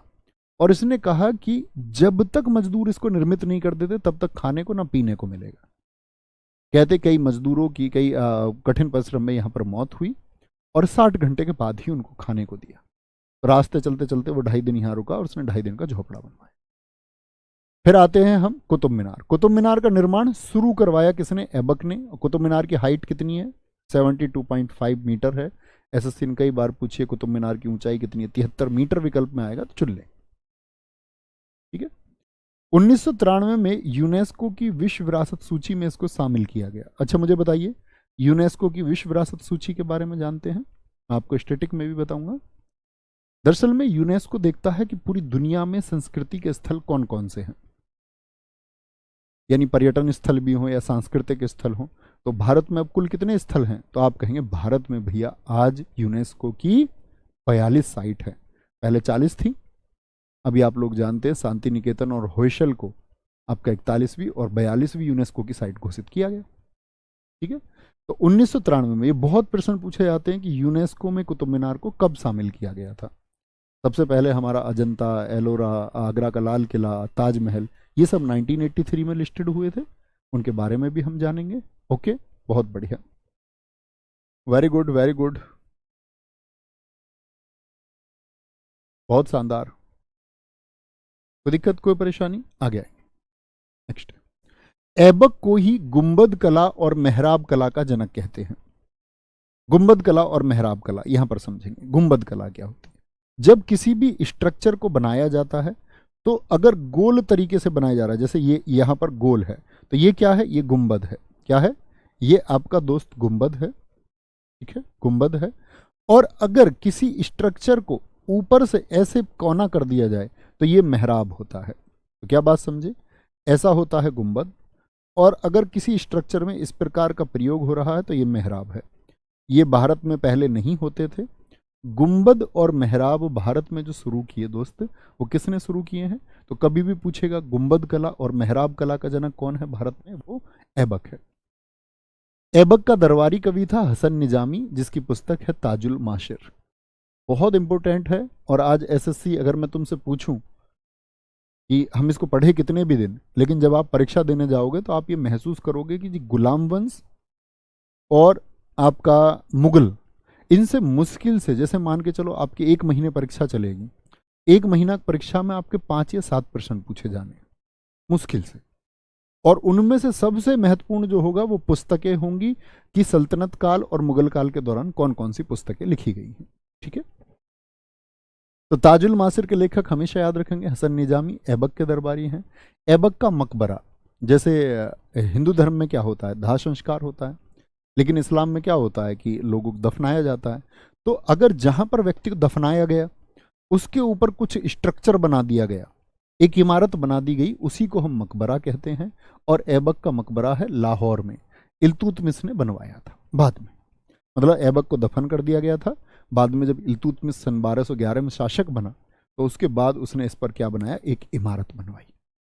और इसने कहा कि जब तक मजदूर इसको निर्मित नहीं कर देते तब तक खाने को ना पीने को मिलेगा। कहते कई मजदूरों की कई कठिन परिश्रम में यहाँ पर मौत हुई और 60 घंटे के बाद ही उनको खाने को दिया। रास्ते चलते चलते वो 2.5 दिन यहाँ रुका और उसने 2.5 दिन का झोपड़ा बनवाया। फिर आते हैं हम कुतुब मीनार। कुतुब मीनार का निर्माण शुरू करवाया किसने? ऐबक ने। कुतुब मीनार की हाइट कितनी है? 72.5 मीटर है। एसएससी ने कई बार पूछी है कुतुब मीनार की ऊंचाई कितनी है, 73 मीटर विकल्प में आएगा तो चुन लें। ठीक है। 1993 में यूनेस्को की विश्व विरासत सूची में इसको शामिल किया गया। अच्छा मुझे बताइए, यूनेस्को की विश्व विरासत सूची के बारे में जानते हैं? आपको स्टैटिक में भी बताऊंगा। दरअसल में यूनेस्को देखता है कि पूरी दुनिया में संस्कृति के स्थल कौन कौन से हैं, यानी पर्यटन स्थल भी हो या सांस्कृतिक स्थल हो। तो भारत में अब कुल कितने स्थल हैं? तो आप कहेंगे भारत में भैया आज यूनेस्को की 42 साइट है। पहले 40 थी। अभी आप लोग जानते हैं शांति निकेतन और होयसल को आपका 41वीं और 42वीं यूनेस्को की साइट घोषित किया गया। ठीक है। तो 1993 में ये बहुत प्रश्न पूछे जाते हैं कि यूनेस्को में कुतुब मीनार को कब शामिल किया गया था। सबसे पहले हमारा अजंता, एलोरा, आगरा का लाल किला, ताजमहल, ये सब 1983 में लिस्टेड हुए थे। उनके बारे में भी हम जानेंगे। ओके, बहुत बढ़िया, वेरी गुड वेरी गुड, बहुत शानदार। कोई दिक्कत, कोई परेशानी? आगे आएंगे। नेक्स्ट, ऐबक को ही गुंबद कला और मेहराब कला का जनक कहते हैं। गुंबद कला और मेहराब कला यहां पर समझेंगे। गुंबद कला क्या होती है? जब किसी भी स्ट्रक्चर को बनाया जाता है तो अगर गोल तरीके से बनाया जा रहा है, जैसे ये यहां पर गोल है, तो ये क्या है? ये गुंबद है। क्या है? ये आपका दोस्त गुंबद है। ठीक है, गुंबद है। और अगर किसी स्ट्रक्चर को ऊपर से ऐसे कोना कर दिया जाए तो ये मेहराब होता है। तो क्या बात समझे? ऐसा होता है गुंबद, और अगर किसी स्ट्रक्चर में इस प्रकार का प्रयोग हो रहा है तो ये मेहराब है। ये भारत में पहले नहीं होते थे। गुंबद और मेहराब भारत में जो शुरू किए दोस्त, वो किसने शुरू किए हैं? तो कभी भी पूछेगा गुंबद कला और मेहराब कला का जनक कौन है भारत में? वो ऐबक है। ऐबक का दरबारी कवि था हसन निजामी, जिसकी पुस्तक है ताजुल माशिर। बहुत इंपॉर्टेंट है। और आज एसएससी अगर मैं तुमसे पूछूं कि हम इसको पढ़े कितने भी दिन, लेकिन जब आप परीक्षा देने जाओगे तो आप ये महसूस करोगे कि जी गुलाम वंश और आपका मुगल, इनसे मुश्किल से, जैसे मान के चलो आपकी 1 महीने परीक्षा चलेगी, 1 महीना परीक्षा में आपके 5 या 7 प्रश्न पूछे जाने मुश्किल से। और उनमें से सबसे महत्वपूर्ण जो होगा वो पुस्तकें होंगी कि सल्तनत काल और मुगल काल के दौरान कौन कौन सी पुस्तकें लिखी गई हैं। ठीक है। तो ताजुल मासिर के लेखक हमेशा याद रखेंगे हसन निजामी, ऐबक के दरबारी हैं। ऐबक का मकबरा, जैसे हिंदू धर्म में क्या होता है? दाह संस्कार होता है, लेकिन इस्लाम में क्या होता है कि लोगों को दफनाया जाता है। तो अगर जहां पर व्यक्ति को दफनाया गया उसके ऊपर कुछ स्ट्रक्चर बना दिया गया, एक इमारत बना दी गई, उसी को हम मकबरा कहते हैं। और ऐबक का मकबरा है लाहौर में, इल्तुतमिश ने बनवाया था बाद में। मतलब ऐबक को दफन कर दिया गया था, बाद में जब इल्तुतमिश सन 1211 में शासक बना तो उसके बाद उसने इस पर क्या बनाया? एक इमारत बनवाई।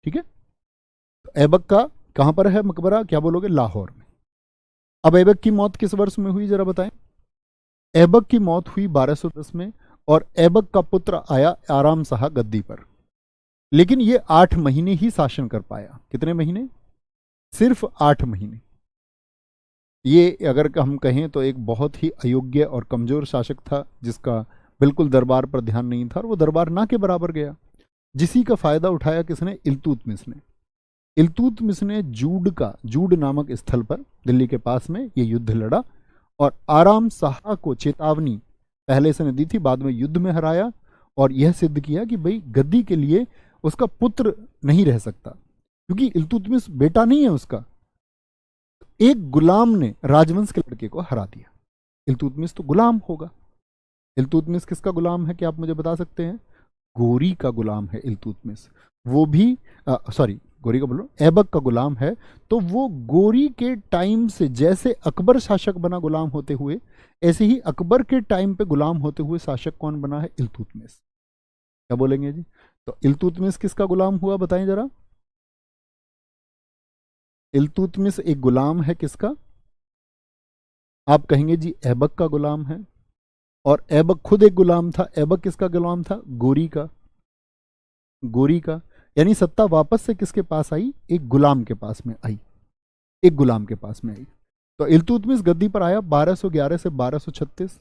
ठीक है। तो ऐबक का कहां पर है मकबरा? क्या बोलोगे? लाहौर में। अब ऐबक की मौत किस वर्ष में हुई जरा बताएं? ऐबक की मौत हुई 1210 में, और ऐबक का पुत्र आया आराम शाह गद्दी पर, लेकिन ये 8 महीने ही शासन कर पाया। कितने महीने? सिर्फ 8 महीने। ये अगर हम कहें तो एक बहुत ही अयोग्य और कमजोर शासक था, जिसका बिल्कुल दरबार पर ध्यान नहीं था, और वो दरबार ना के बराबर गया। जिसी का फायदा उठाया किसने? इल्तुतमिश ने। इल्तुतमिश ने जूड नामक स्थल पर दिल्ली के पास में ये युद्ध लड़ा, और आराम शाह को चेतावनी पहले से ने दी थी, बाद में युद्ध में हराया, और यह सिद्ध किया कि भाई गद्दी के लिए उसका पुत्र नहीं रह सकता, क्योंकि इल्तुतमिश बेटा नहीं है उसका। एक गुलाम ने राजवंश के लड़के को हरा दिया। इल्तुतमिश तो गुलाम होगा। इल्तुतमिश किसका गुलाम है? क्या आप मुझे बता सकते हैं? गोरी का गुलाम है इल्तुतमिश। वो भी सॉरी, गोरी का बोलो, ऐबक का गुलाम है। तो वो गोरी के टाइम से जैसे अकबर शासक बना गुलाम होते हुए, ऐसे ही अकबर के टाइम पे गुलाम होते हुए शासक कौन बना है? इल्तुतमिश। क्या बोलेंगे जी? तो इल्तुतमिश किसका गुलाम हुआ बताएं जरा? इल्तुतमिश एक गुलाम है किसका? आप कहेंगे जी ऐबक का गुलाम है, और ऐबक खुद एक गुलाम था। ऐबक किसका गुलाम था? गोरी का। गोरी का, यानी सत्ता वापस से किसके पास आई? एक गुलाम के पास में आई, एक गुलाम के पास में आई। तो इल्तुतमिश गद्दी पर आया 1211 से 1236।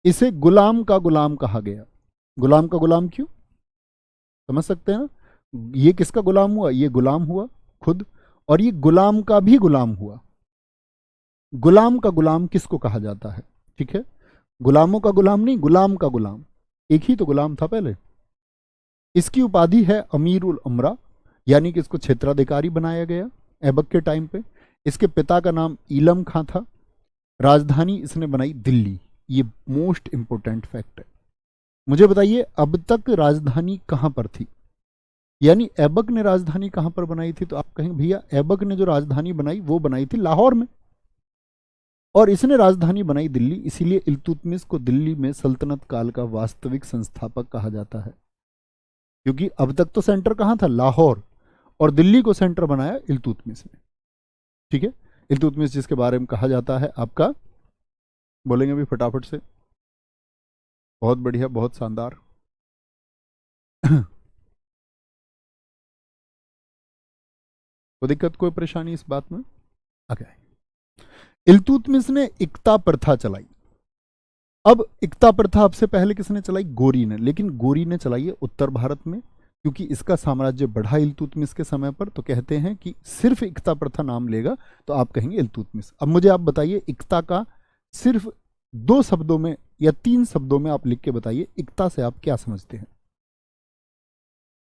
इसे गुलाम का गुलाम कहा गया। गुलाम का गुलाम क्यों? समझ सकते हैं ना? ये किसका गुलाम हुआ? ये गुलाम हुआ खुद, और ये गुलाम का भी गुलाम हुआ। गुलाम का गुलाम किसको कहा जाता है? ठीक है, गुलामों का गुलाम नहीं, गुलाम का गुलाम। एक ही तो गुलाम था पहले। इसकी उपाधि है अमीर उल अमरा, यानी कि इसको क्षेत्राधिकारी बनाया गया ऐबक के टाइम पे। इसके पिता का नाम इलम खां था। राजधानी इसने बनाई दिल्ली। ये मोस्ट इंपोर्टेंट फैक्ट है। मुझे बताइए अब तक राजधानी कहां पर थी? यानी ऐबक ने राजधानी कहां पर बनाई थी? तो आप कहेंगे भैया ऐबक ने जो राजधानी बनाई वो बनाई थी लाहौर में, और इसने राजधानी बनाई दिल्ली। इसीलिए इल्तुतमिश को दिल्ली में सल्तनत काल का वास्तविक संस्थापक कहा जाता है, क्योंकि अब तक तो सेंटर कहां था? लाहौर, और दिल्ली को सेंटर बनाया इल्तुतमिश ने। ठीक है, इल्तुतमिश जिसके बारे में कहा जाता है आपका, बोलेंगे भी फटाफट से? बहुत बढ़िया, बहुत शानदार। कोई दिक्कत, कोई परेशानी इस बात में? ओके। इल्तुतमिश ने इक्ता प्रथा चलाई। अब इक्ता प्रथा आपसे पहले किसने चलाई? गोरी ने। लेकिन गोरी ने चलाई है उत्तर भारत में, क्योंकि इसका साम्राज्य बढ़ा इल्तुतमिश के समय पर। तो कहते हैं कि सिर्फ इक्ता प्रथा नाम लेगा तो आप कहेंगे इल्तुतमिश। अब मुझे आप बताइए इक्ता का सिर्फ 2 शब्दों में या 3 शब्दों में आप लिख के बताइए, इक्ता से आप क्या समझते हैं?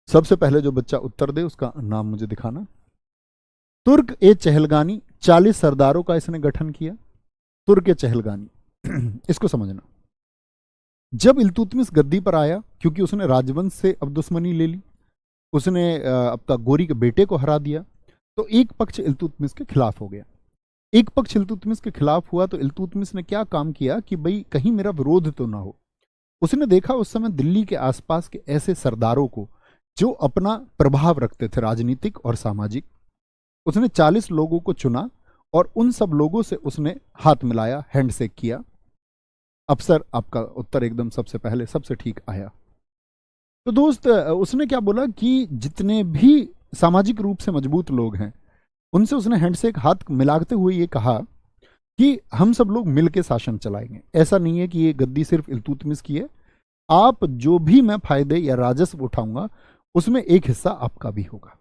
सबसे पहले जो बच्चा उत्तर दे उसका नाम मुझे दिखाना। तुर्क ए चहलगानी, 40 सरदारों का इसने गठन किया। तुर्क ए चहलगानी इसको समझना। जब इल्तुतमिश गद्दी पर आया, क्योंकि उसने राजवंश से अब दुश्मनी ले ली, उसने आपका गोरी के बेटे को हरा दिया, तो एक पक्ष इल्तुतमिश के खिलाफ हो गया। एक पक्ष इल्तुतमिश के खिलाफ हुआ तो इल्तुतमिश ने क्या काम किया कि भाई कहीं मेरा विरोध तो ना हो। उसने देखा उस समय दिल्ली के आसपास के ऐसे सरदारों को जो अपना प्रभाव रखते थे राजनीतिक और सामाजिक। उसने 40 लोगों को चुना और उन सब लोगों से उसने हाथ मिलाया, हैंडशेक किया। अफसर आपका उत्तर एकदम सबसे पहले सबसे ठीक आया। तो दोस्त उसने क्या बोला कि जितने भी सामाजिक रूप से मजबूत लोग हैं उनसे उसने हैंडशेक हाथ मिलाते हुए ये कहा कि हम सब लोग मिलकर शासन चलाएंगे। ऐसा नहीं है कि ये गद्दी सिर्फ इल्तुतमिश की है, आप जो भी मैं फायदे या राजस्व उठाऊंगा उसमें एक हिस्सा आपका भी होगा।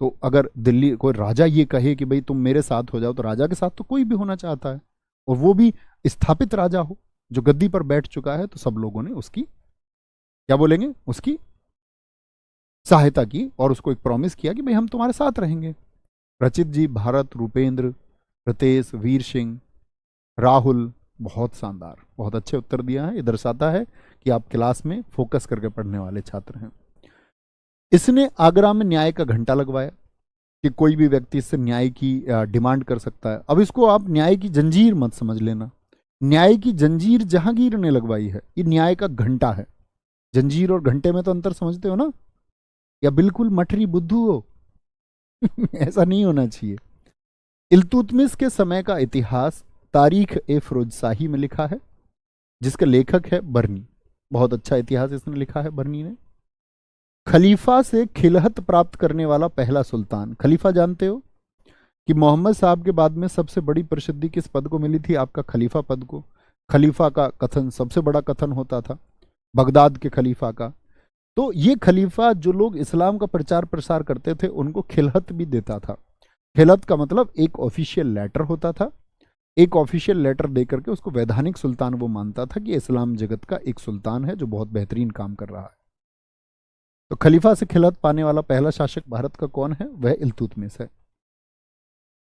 तो अगर दिल्ली कोई राजा ये कहे कि भाई तुम मेरे साथ हो जाओ, तो राजा के साथ तो कोई भी होना चाहता है, और वो भी स्थापित राजा हो जो गद्दी पर बैठ चुका है। तो सब लोगों ने उसकी क्या बोलेंगे, उसकी सहायता की और उसको एक प्रॉमिस किया कि भाई हम तुम्हारे साथ रहेंगे। रचित जी, भारत, रूपेंद्र, रितेश, वीर सिंह, राहुल, बहुत शानदार, बहुत अच्छे उत्तर दिया है। ये दर्शाता है कि आप क्लास में फोकस करके पढ़ने वाले छात्र हैं। इसने आगरा में न्याय का घंटा लगवाया कि कोई भी व्यक्ति इससे न्याय की डिमांड कर सकता है। अब इसको आप न्याय की जंजीर मत समझ लेना। न्याय की जंजीर जहांगीर ने लगवाई है, ये न्याय का घंटा है। जंजीर और घंटे में तो अंतर समझते हो ना, या बिल्कुल मठरी बुद्धू हो? ऐसा नहीं होना चाहिए। इल्तुतमिश के समय का इतिहास तारीख ए फिरोजशाही में लिखा है, जिसका लेखक है बर्नी। बहुत अच्छा इतिहास इसने लिखा है बर्नी ने। खलीफा से खिलहत प्राप्त करने वाला पहला सुल्तान। खलीफा जानते हो कि मोहम्मद साहब के बाद में सबसे बड़ी प्रसिद्धि किस पद को मिली थी? आपका खलीफा पद को। खलीफा का कथन सबसे बड़ा कथन होता था, बगदाद के खलीफा का। तो ये खलीफा जो लोग इस्लाम का प्रचार प्रसार करते थे उनको खिलहत भी देता था। खिलहत का मतलब एक ऑफिशियल लेटर होता था। एक ऑफिशियल लेटर दे करके उसको वैधानिक सुल्तान वो मानता था कि इस्लाम जगत का एक सुल्तान है जो बहुत बेहतरीन काम कर रहा है। तो खलीफा से खिलहत पाने वाला पहला शासक भारत का कौन है? वह इल्तुतमिश है।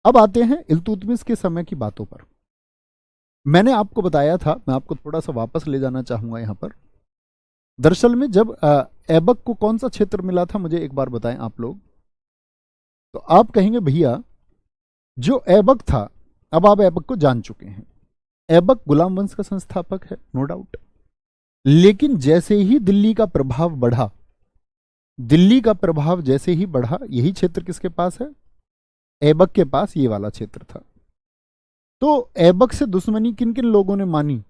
अब आते हैं इल्तुतमिश के समय की बातों पर। मैंने आपको बताया था, मैं आपको थोड़ा सा वापस ले जाना चाहूंगा यहां पर। दरअसल में जब ऐबक को कौन सा क्षेत्र मिला था, मुझे एक बार बताएं आप लोग। तो आप कहेंगे भैया जो ऐबक था, अब आप ऐबक को जान चुके हैं। ऐबक गुलाम वंश का संस्थापक है, नो डाउट। लेकिन जैसे ही दिल्ली का प्रभाव बढ़ा, दिल्ली का प्रभाव जैसे ही बढ़ा, यही क्षेत्र किसके पास है? ऐबक के पास ये वाला क्षेत्र था। तो ऐबक से दुश्मनी किन किन लोगों ने मानी?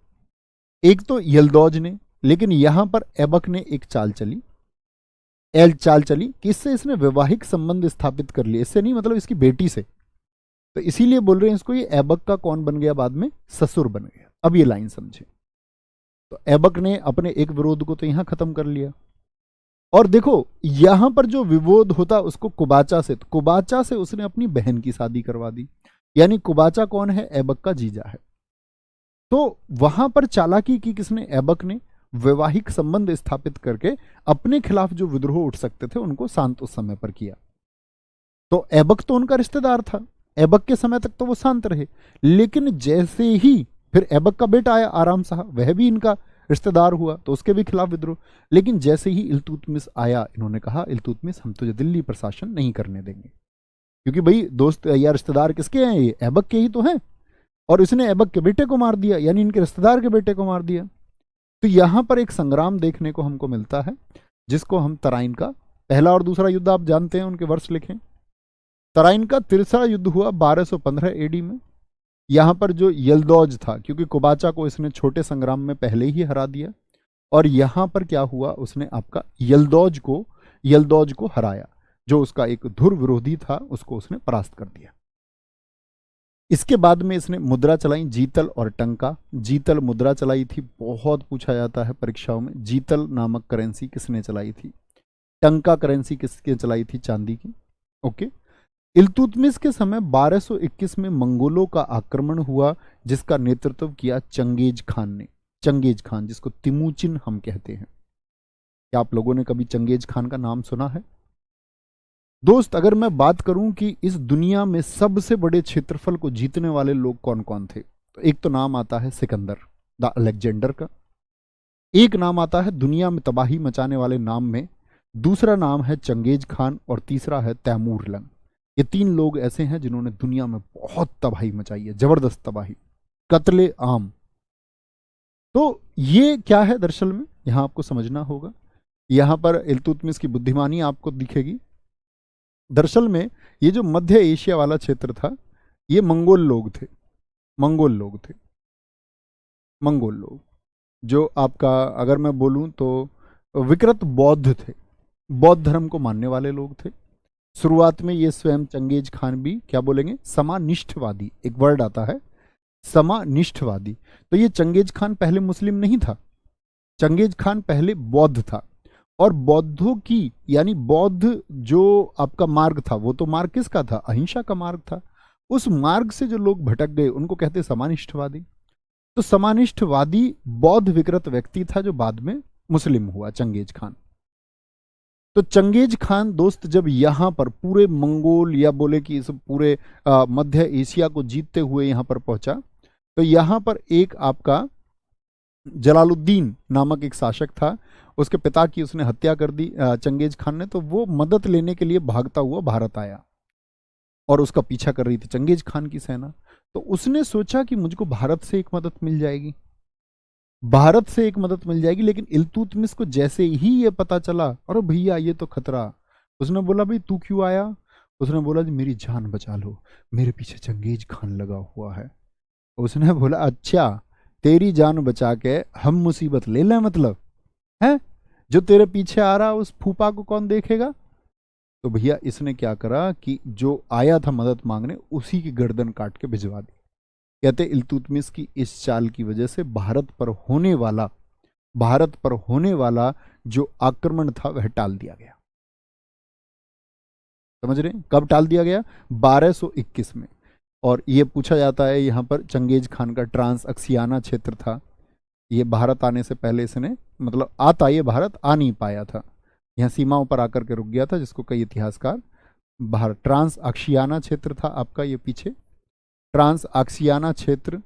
एक तो यल्दौज ने, लेकिन यहां पर ऐबक ने एक चाल चली। एल चाल चली कि इससे इसने वैवाहिक संबंध स्थापित कर लिए, इससे नहीं मतलब इसकी बेटी से, तो इसीलिए बोल रहे हैं इसको ये ऐबक का कौन बन गया, बाद में ससुर बन गया। अब ये लाइन समझे, तो ऐबक ने अपने एक विरोध को तो यहां खत्म कर लिया। और देखो यहां पर जो विरोध होता उसको कुबाचा से, तो कुबाचा से उसने अपनी बहन की शादी करवा दी, यानी कुबाचा कौन है, ऐबक का जीजा है। तो वहां पर चालाकी की किसने, ऐबक ने, वैवाहिक संबंध स्थापित करके अपने खिलाफ जो विद्रोह उठ सकते थे उनको शांत उस समय पर किया। तो ऐबक तो उनका रिश्तेदार था, ऐबक के समय तक तो वो शांत रहे, लेकिन जैसे ही फिर ऐबक का बेटा आया आराम साहब, वह भी इनका रिश्तेदार हुआ, तो उसके भी खिलाफ विद्रोह। लेकिन जैसे ही इल्तुतमिश आया, इन्होंने कहा इल्तुतमिश हम तुझे दिल्ली प्रशासन नहीं करने देंगे, क्योंकि भाई दोस्त या रिश्तेदार किसके हैं, ये ऐबक के ही तो हैं, और इसने ऐबक के बेटे को मार दिया, यानी इनके रिश्तेदार के बेटे को मार दिया। तो यहां पर एक संग्राम देखने को हमको मिलता है, जिसको हम तराइन का पहला और दूसरा युद्ध आप जानते हैं, उनके वर्ष लिखें। तराइन का तीसरा युद्ध हुआ 1215 एडी में। यहां पर जो यल्दौज था, क्योंकि कुबाचा को इसने छोटे संग्राम में पहले ही हरा दिया, और यहां पर क्या हुआ, उसने आपका यल्दौज को हराया, जो उसका एक धुर विरोधी था उसको उसने परास्त कर दिया। इसके बाद में इसने मुद्रा चलाई, जीतल और टंका। जीतल मुद्रा चलाई थी, बहुत पूछा जाता है परीक्षाओं में, जीतल नामक करेंसी किसने चलाई थी, टंका करेंसी किसने चलाई थी, चांदी की। ओके। इल्तुतमिश के समय 1221 में मंगोलों का आक्रमण हुआ, जिसका नेतृत्व किया चंगेज खान ने। चंगेज खान, जिसको तिमुचिन हम कहते हैं। क्या आप लोगों ने कभी चंगेज खान का नाम सुना है? दोस्त अगर मैं बात करूं कि इस दुनिया में सबसे बड़े क्षेत्रफल को जीतने वाले लोग कौन कौन थे, तो एक तो नाम आता है सिकंदर द अलेक्जेंडर का, एक नाम आता है दुनिया में तबाही मचाने वाले नाम में, दूसरा नाम है चंगेज खान, और तीसरा है तैमूर लंग। ये तीन लोग ऐसे हैं जिन्होंने दुनिया में बहुत तबाही मचाई है, जबरदस्त तबाही, कत्ले आम। तो ये क्या है दरअसल में, यहां आपको समझना होगा। यहां पर इल्तुतमिश की बुद्धिमानी आपको दिखेगी। दरअसल में ये जो मध्य एशिया वाला क्षेत्र था, ये मंगोल लोग थे, मंगोल लोग थे, मंगोल लोग, जो आपका अगर मैं बोलूं तो विकृत बौद्ध थे, बौद्ध धर्म को मानने वाले लोग थे। शुरुआत में ये स्वयं चंगेज खान भी क्या बोलेंगे, समानिष्ठवादी, एक वर्ड आता है समानिष्ठवादी। तो ये चंगेज खान पहले मुस्लिम नहीं था, चंगेज खान पहले बौद्ध था, और बौद्धों की यानी बौद्ध जो आपका मार्ग था, वो तो मार्ग किसका था, अहिंसा का मार्ग था। उस मार्ग से जो लोग भटक गए उनको कहते समानिष्ठवादी। तो समानिष्ठवादी बौद्ध विकृत व्यक्ति था, जो बाद में मुस्लिम हुआ, चंगेज खान। तो चंगेज खान दोस्त जब यहां पर पूरे मंगोल या बोले कि इस पूरे मध्य एशिया को जीतते हुए यहां पर पहुंचा, तो यहां पर एक आपका जलालुद्दीन नामक एक शासक था, उसके पिता की उसने हत्या कर दी चंगेज खान ने। तो वो मदद लेने के लिए भागता हुआ भारत आया, और उसका पीछा कर रही थी चंगेज खान की सेना। तो उसने सोचा कि मुझको भारत से एक मदद मिल जाएगी, भारत से एक मदद मिल जाएगी। लेकिन इल्तुतमिश को जैसे ही ये पता चला, अरे भैया ये तो खतरा, उसने बोला भाई तू क्यों आया, उसने बोला जी मेरी जान बचा लो, मेरे पीछे चंगेज खान लगा हुआ है। उसने बोला अच्छा तेरी जान बचा के हम मुसीबत ले लें, मतलब है जो तेरे पीछे आ रहा उस फूफा को कौन देखेगा। तो भैया इसने क्या करा कि जो आया था मदद मांगने, उसी की गर्दन काट के भिजवा दी। कहते इल्तुतमिश की इस चाल की वजह से भारत पर होने वाला जो आक्रमण था वह टाल दिया गया। समझ रहे हैं? कब टाल दिया गया? 1221 में। और ये पूछा जाता है यहां पर चंगेज खान का ट्रांस अक्सियाना क्षेत्र था, ये भारत आने से पहले इसने मतलब आता ये भारत आ नहीं पाया था, यहाँ सीमाओं पर आकर के रुक गया था, जिसको कई इतिहासकार भारत ट्रांस अक्सियाना क्षेत्र था आपका। ये पीछे ट्रांस अक्सियाना क्षेत्र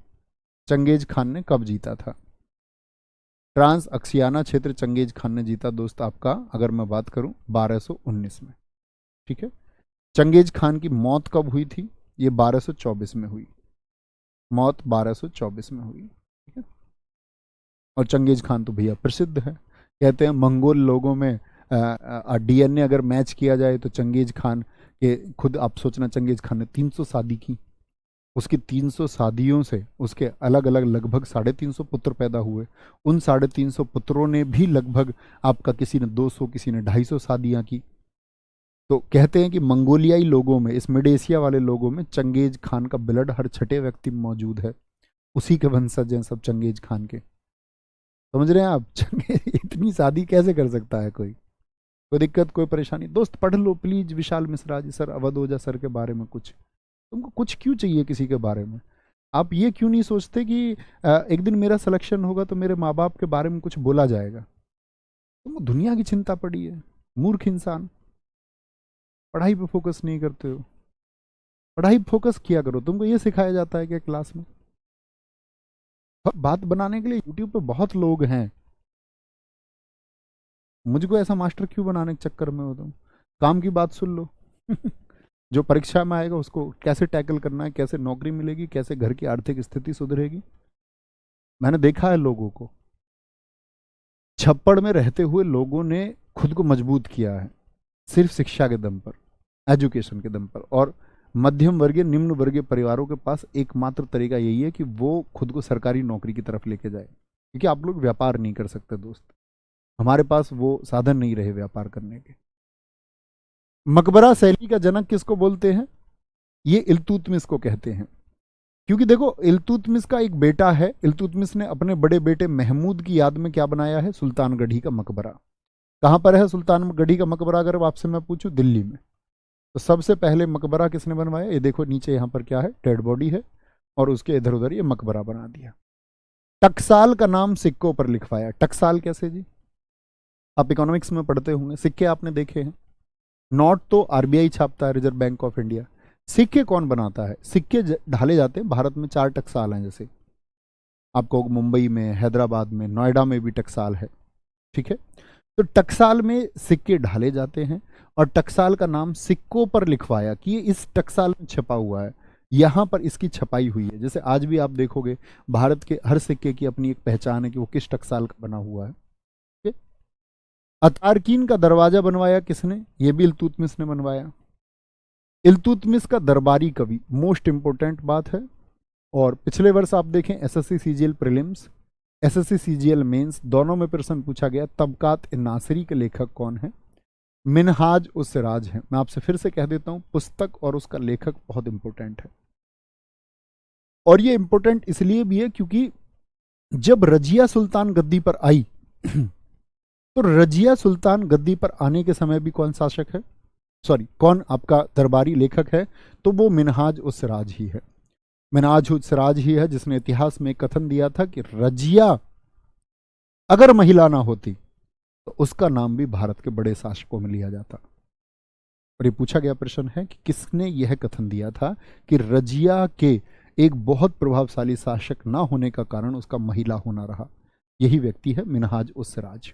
चंगेज खान ने कब जीता था? ट्रांस अक्सियाना क्षेत्र चंगेज खान ने जीता दोस्त आपका, अगर मैं बात करूं 1219 में। ठीक है। चंगेज खान की मौत कब हुई थी? ये 1224 में हुई, मौत 1224 में हुई। ठीक है। और चंगेज खान तो भैया प्रसिद्ध है, कहते हैं मंगोल लोगों में डीएनए अगर मैच किया जाए तो चंगेज खान के खुद आप सोचना, चंगेज खान ने 300 शादी की, उसकी 300 शादियों से उसके अलग अलग लगभग 350 पुत्र पैदा हुए। उन 350 पुत्रों ने भी लगभग आपका किसी ने 200 किसी ने 250 शादियां की। तो कहते हैं कि मंगोलियाई लोगों में, इस मिड एशिया वाले लोगों में चंगेज खान का ब्लड हर छठे व्यक्ति में मौजूद है। उसी के वंशज हैं सब चंगेज खान के। समझ रहे हैं आप? चंगेज इतनी शादी कैसे कर सकता है कोई? कोई दिक्कत, कोई परेशानी? दोस्त पढ़ लो please Vishal Mishra ji sir, Awadh Ojha sir के बारे में कुछ। तुमको कुछ क्यों चाहिए किसी के बारे में? आप ये क्यों नहीं सोचते कि एक दिन मेरा सिलेक्शन होगा तो मेरे माँ बाप के बारे में कुछ बोला जाएगा? तुमको दुनिया की चिंता पड़ी है, मूर्ख इंसान। पढ़ाई पे फोकस नहीं करते हो। पढ़ाई पे फोकस किया करो। तुमको ये सिखाया जाता है क्या क्लास में? बात बनाने के लिए यूट्यूब पे बहुत लोग हैं। मुझको ऐसा मास्टर क्यों बनाने के चक्कर में हो तुम? काम की बात सुन लो। जो परीक्षा में आएगा उसको कैसे टैकल करना है, कैसे नौकरी मिलेगी, कैसे घर की आर्थिक स्थिति सुधरेगी। मैंने देखा है लोगों को, छप्पड़ में रहते हुए लोगों ने खुद को मजबूत किया है सिर्फ शिक्षा के दम पर, एजुकेशन के दम पर। और मध्यम वर्गीय निम्न वर्गीय परिवारों के पास एकमात्र तरीका यही है कि वो खुद को सरकारी नौकरी की तरफ लेके जाए, क्योंकि आप लोग व्यापार नहीं कर सकते दोस्त। हमारे पास वो साधन नहीं रहे व्यापार करने के। मकबरा शैली का जनक किसको बोलते हैं? ये इल्तुतमिश को कहते हैं। क्योंकि देखो, इल्तुतमिश का एक बेटा है। इल्तुतमिश ने अपने बड़े बेटे महमूद की याद में क्या बनाया है? सुल्तानगढ़ी का मकबरा। कहां पर है सुल्तानगढ़ी का मकबरा? अगर आपसे मैं पूछूं, दिल्ली में। तो सबसे पहले मकबरा किसने बनवाया? ये देखो नीचे यहां पर क्या है, डेड बॉडी है, और उसके इधर उधर ये मकबरा बना दिया। टकसाल का नाम सिक्कों पर लिखवाया। टकसाल कैसे जी? आप इकोनॉमिक्स में पढ़ते होंगे, सिक्के आपने देखे हैं। नोट तो आरबीआई छापता है, रिजर्व बैंक ऑफ इंडिया। सिक्के कौन बनाता है? सिक्के ढाले जाते हैं भारत में 4 टकसाल हैं। जैसे आपको मुंबई में, हैदराबाद में, नोएडा में भी टकसाल है, ठीक है। तो टकसाल में सिक्के ढाले जाते हैं, और टकसाल का नाम सिक्कों पर लिखवाया कि ये इस टकसाल में छपा हुआ है, यहां पर इसकी छपाई हुई है। जैसे आज भी आप देखोगे भारत के हर सिक्के की अपनी एक पहचान है कि वो किस टकसाल का बना हुआ है। अतारकीन का दरवाजा बनवाया किसने? ये भी इल्तुतमिश ने बनवाया। इल्तुतमिश का दरबारी कवि, मोस्ट इंपोर्टेंट बात है। और पिछले वर्ष आप देखें SSC CGL prelims, SSC CGL mains, दोनों में प्रश्न पूछा गया तबकात नासिरी के लेखक कौन है? मिनहाज उस सिराज है। मैं आपसे फिर से कह देता हूं, पुस्तक और उसका लेखक बहुत इंपॉर्टेंट है। और ये इंपॉर्टेंट इसलिए भी है क्योंकि जब रजिया सुल्तान गद्दी पर आई तो रजिया सुल्तान गद्दी पर आने के समय भी कौन शासक है, सॉरी कौन आपका दरबारी लेखक है? तो वो मिनहाज उस सिराज ही है। मिनहाज उस सिराज ही है जिसने इतिहास में कथन दिया था कि रजिया अगर महिला ना होती तो उसका नाम भी भारत के बड़े शासकों में लिया जाता। और ये पूछा गया प्रश्न है कि किसने यह कथन दिया था कि रजिया के एक बहुत प्रभावशाली शासक ना होने का कारण उसका महिला होना रहा। यही व्यक्ति है मिनहाज उस सिराज।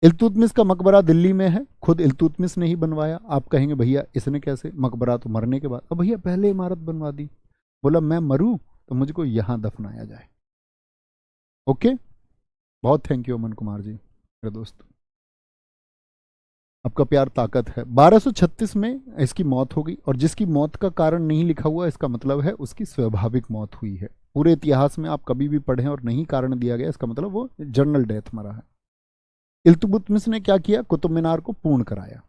इल्तुतमिश का मकबरा दिल्ली में है, खुद इल्तुतमिश ने ही बनवाया। आप कहेंगे भैया इसने कैसे? मकबरा तो मरने के बाद। अब भैया पहले इमारत बनवा दी, बोला मैं मरूं तो मुझको यहां दफनाया जाए। ओके, बहुत थैंक यू अमन कुमार जी मेरे दोस्त, आपका प्यार ताकत है। 1236 में इसकी मौत हो गई, और जिसकी मौत का कारण नहीं लिखा हुआ इसका मतलब है उसकी स्वाभाविक मौत हुई है। पूरे इतिहास में आप कभी भी पढ़ें और नहीं कारण दिया गया, इसका मतलब वो जनरल डेथ मरा है। इल्तुतमिश ने क्या किया? कुतुब मीनार को पूर्ण कराया,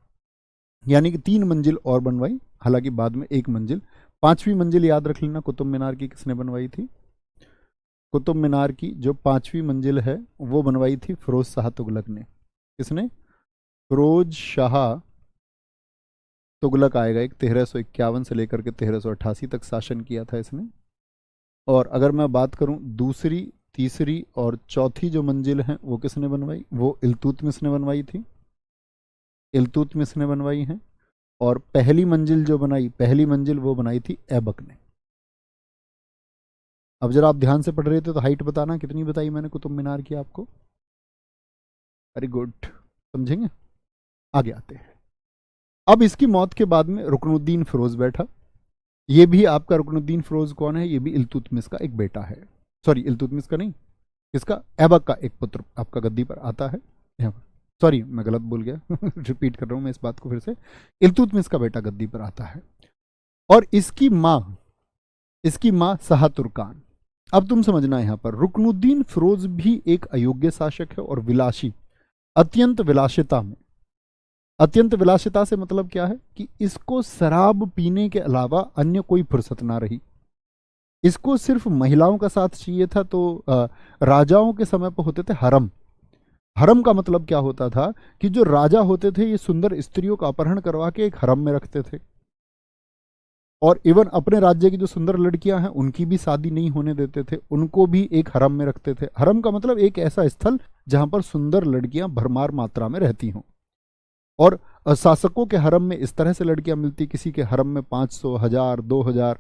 यानी कि 3 मंजिल और बनवाई, हालांकि बाद में 1 मंजिल। 5वीं मंजिल याद रख लेना, कुतुब मीनार की किसने बनवाई थी? कुतुब मीनार की जो 5वीं मंजिल है वो बनवाई थी फिरोज शाह तुगलक ने। किसने? फिरोज शाह तुगलक आएगा, एक 1351 से लेकर के 1388 तक शासन किया था इसने। और अगर मैं बात करूं दूसरी, तीसरी और चौथी जो मंजिल हैं वो किसने बनवाई? वो इल्तुतमिश ने बनवाई थी, इल्तुतमिश ने बनवाई हैं। और पहली मंजिल जो बनाई, पहली मंजिल वो बनाई थी ऐबक ने। अब जरा आप ध्यान से पढ़ रहे थे तो हाइट बताना कितनी बताई मैंने कुतुब मीनार की आपको? वेरी गुड, समझेंगे? आगे आते हैं। अब इसकी मौत के बाद में रुकनुद्दीन फिरोज बैठा। ये भी आपका रुकनुद्दीन फिरोज कौन है? ये भी इल्तुतमिश का एक बेटा है। सॉरी, इल्तुतमिश का नहीं, इसका ऐबक का एक पुत्र आपका गद्दी पर आता है यहाँ पर। सॉरी मैं गलत बोल गया रिपीट कर रहा हूं मैं इस बात को फिर से। इल्तुतमिश का बेटा गद्दी पर आता है, और इसकी माँ इसकी मां शाह तुर्कान। अब तुम समझना, यहां पर रुकनुद्दीन फिरोज भी एक अयोग्य शासक है और विलासी, अत्यंत विलासिता में। अत्यंत विलासिता से मतलब क्या है कि इसको शराब पीने के अलावा अन्य कोई फुर्सत ना रही। इसको सिर्फ महिलाओं का साथ चाहिए था। तो राजाओं के समय पर होते थे हरम। हरम का मतलब क्या होता था कि जो राजा होते थे ये सुंदर स्त्रियों का अपहरण करवा के एक हरम में रखते थे, और इवन अपने राज्य की जो सुंदर लड़कियां हैं उनकी भी शादी नहीं होने देते थे, उनको भी एक हरम में रखते थे। हरम का मतलब एक ऐसा स्थल जहां पर सुंदर लड़कियां भरमार मात्रा में रहती हों। और शासकों के हरम में इस तरह से लड़कियां मिलती, किसी के हरम में 500, 1000, 2000,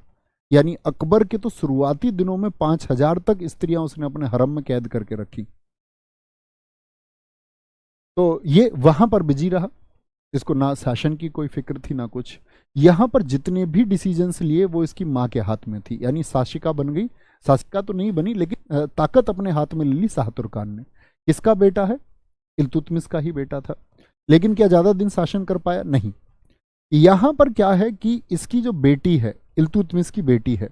यानी अकबर के तो शुरुआती दिनों में 5000 तक स्त्रियां उसने अपने हरम में कैद करके रखी। तो ये वहां पर बिजी रहा, इसको ना शासन की कोई फिक्र थी ना कुछ। यहां पर जितने भी डिसीजंस लिए वो इसकी माँ के हाथ में थी, यानी शासिका बन गई। शासिका तो नहीं बनी, लेकिन ताकत अपने हाथ में ले ली शाह तुर्कान ने। किसका बेटा है? इल्तुतमिश का ही बेटा था। लेकिन क्या ज्यादा दिन शासन कर पाया? नहीं। यहां पर क्या है कि इसकी जो बेटी है, इल्तुतमिश की बेटी है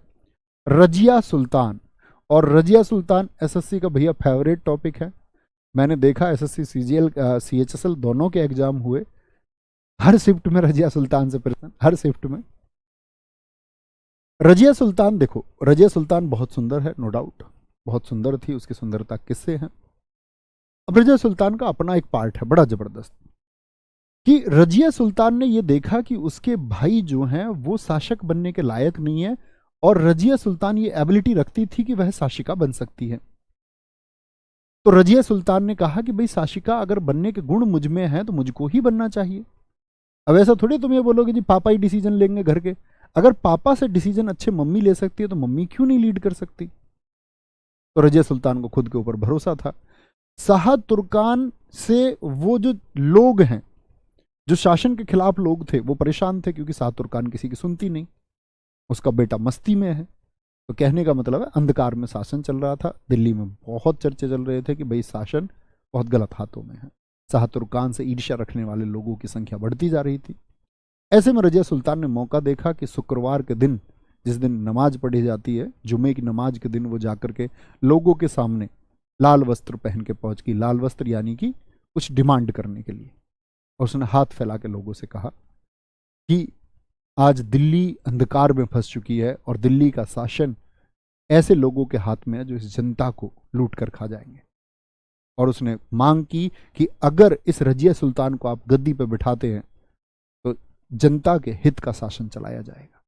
रजिया सुल्तान। और रजिया सुल्तान एसएससी का भैया फेवरेट टॉपिक है। मैंने देखा एसएससी सीजीएल सीएचएसएल दोनों के एग्जाम हुए, हर शिफ्ट में रजिया सुल्तान से प्रश्न, हर शिफ्ट में। रजिया सुल्तान, देखो रजिया सुल्तान बहुत सुंदर है, नो डाउट, बहुत सुंदर थी, उसकी सुंदरता किससे है। अब रजिया सुल्तान का अपना एक पार्ट है बड़ा जबरदस्त, कि रजिया सुल्तान ने यह देखा कि उसके भाई जो हैं वो शासक बनने के लायक नहीं है, और रजिया सुल्तान ये एबिलिटी रखती थी कि वह शासिका बन सकती है। तो रजिया सुल्तान ने कहा कि भाई शासिका अगर बनने के गुण मुझ में हैं तो मुझको ही बनना चाहिए। अब ऐसा थोड़ी तुम ये बोलोगे जी पापा ही डिसीजन लेंगे घर के। अगर पापा से डिसीजन अच्छे मम्मी ले सकती है तो मम्मी क्यों नहीं लीड कर सकती। तो रजिया सुल्तान को खुद के ऊपर भरोसा था। शाह तुर्कान से वो जो लोग हैं, जो शासन के खिलाफ लोग थे, वो परेशान थे, क्योंकि शाह तुर्कान किसी की सुनती नहीं, उसका बेटा मस्ती में है। तो कहने का मतलब है अंधकार में शासन चल रहा था। दिल्ली में बहुत चर्चे चल रहे थे कि भाई शासन बहुत गलत हाथों में है। शाह तुर्कान से ईर्ष्या रखने वाले लोगों की संख्या बढ़ती जा रही थी। ऐसे में रजिया सुल्तान ने मौका देखा कि शुक्रवार के दिन, जिस दिन नमाज पढ़ी जाती है, जुमे की नमाज के दिन, वो जाकर के लोगों के सामने लाल वस्त्र पहन के पहुंच गई। लाल वस्त्र यानी कि कुछ डिमांड करने के लिए। और उसने हाथ फैला के लोगों से कहा कि आज दिल्ली अंधकार में फंस चुकी है और दिल्ली का शासन ऐसे लोगों के हाथ में है जो इस जनता को लूट कर खा जाएंगे। और उसने मांग की कि अगर इस रजिया सुल्तान को आप गद्दी पर बिठाते हैं तो जनता के हित का शासन चलाया जाएगा,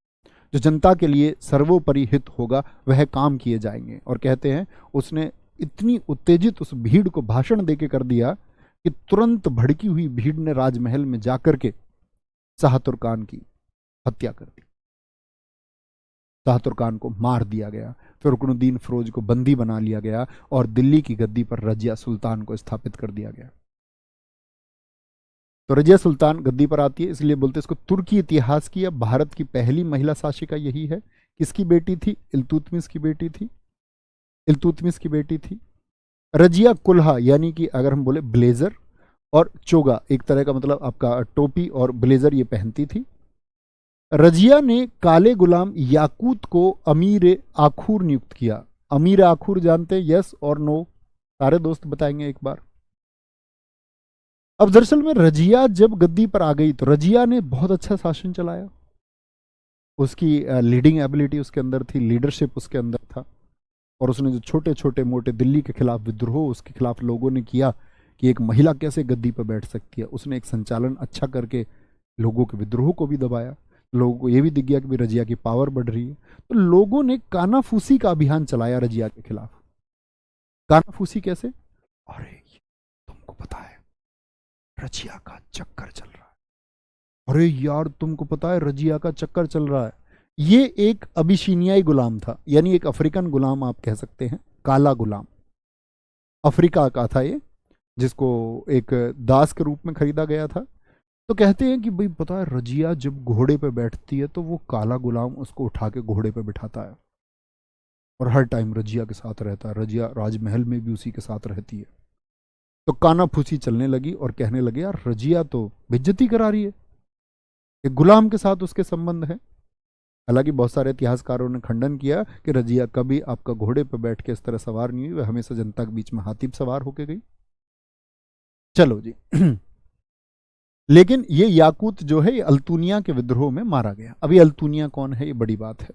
जो जनता के लिए सर्वोपरि हित होगा वह काम किए जाएंगे। और कहते हैं उसने इतनी उत्तेजित उस भीड़ को भाषण देके कर दिया कि तुरंत भड़की हुई भीड़ ने राजमहल में जाकर के शाह तुर्कान की हत्या कर दी। शाह तुर्कान को मार दिया गया, फिर रुकनुद्दीन फिरोज को बंदी बना लिया गया और दिल्ली की गद्दी पर रजिया सुल्तान को स्थापित कर दिया गया। तो रजिया सुल्तान गद्दी पर आती है, इसलिए बोलते इसको तुर्की इतिहास की या भारत की पहली महिला शासिका यही है। किसकी बेटी थी? इल्तुतमिश की बेटी थी। इल्तुतमिश की बेटी थी रजिया कुल्हा, यानी कि अगर हम बोले ब्लेजर और चोगा, एक तरह का मतलब आपका टोपी और ब्लेजर ये पहनती थी। रजिया ने काले गुलाम याकूत को अमीर आखूर नियुक्त किया। अमीर आखूर जानते? यस और नो? सारे दोस्त बताएंगे एक बार। अब दरअसल में रजिया जब गद्दी पर आ गई तो रजिया ने बहुत अच्छा शासन चलाया। उसकी लीडिंग एबिलिटी उसके अंदर थी, लीडरशिप उसके अंदर था। और उसने जो छोटे छोटे मोटे दिल्ली के खिलाफ विद्रोह उसके खिलाफ लोगों ने किया कि एक महिला कैसे गद्दी पर बैठ सकती है, उसने एक संचालन अच्छा करके लोगों के विद्रोह को भी दबाया। लोगों को यह भी दिख गया कि रजिया की पावर बढ़ रही है, तो लोगों ने कानाफूसी का अभियान चलाया रजिया के खिलाफ। कानाफूसी कैसे? अरे तुमको पता है रजिया का चक्कर चल रहा है, अरे यार तुमको पता है रजिया का चक्कर चल रहा है। ये एक अबिशीनियाई गुलाम था, यानी एक अफ्रीकन गुलाम आप कह सकते हैं, काला गुलाम, अफ्रीका का था ये, जिसको एक दास के रूप में खरीदा गया था। तो कहते हैं कि भाई पता है रजिया जब घोड़े पे बैठती है तो वो काला गुलाम उसको उठा के घोड़े पे बिठाता है और हर टाइम रजिया के साथ रहता है। रजिया राजमहल में भी उसी के साथ रहती है। तो कानाफूसी चलने लगी और कहने लगे यार रजिया तो बेइज्जती करा रही है, एक गुलाम के साथ उसके संबंध है। हालांकि बहुत सारे इतिहासकारों ने खंडन किया कि रजिया कभी आपका घोड़े पर बैठ के इस तरह सवार नहीं हुई, वह हमेशा जनता के बीच में हाथी पर सवार होके गई। चलो जी। लेकिन ये याकूत जो है ये अल्तुनिया के विद्रोह में मारा गया। अभी अल्तुनिया कौन है, ये बड़ी बात है।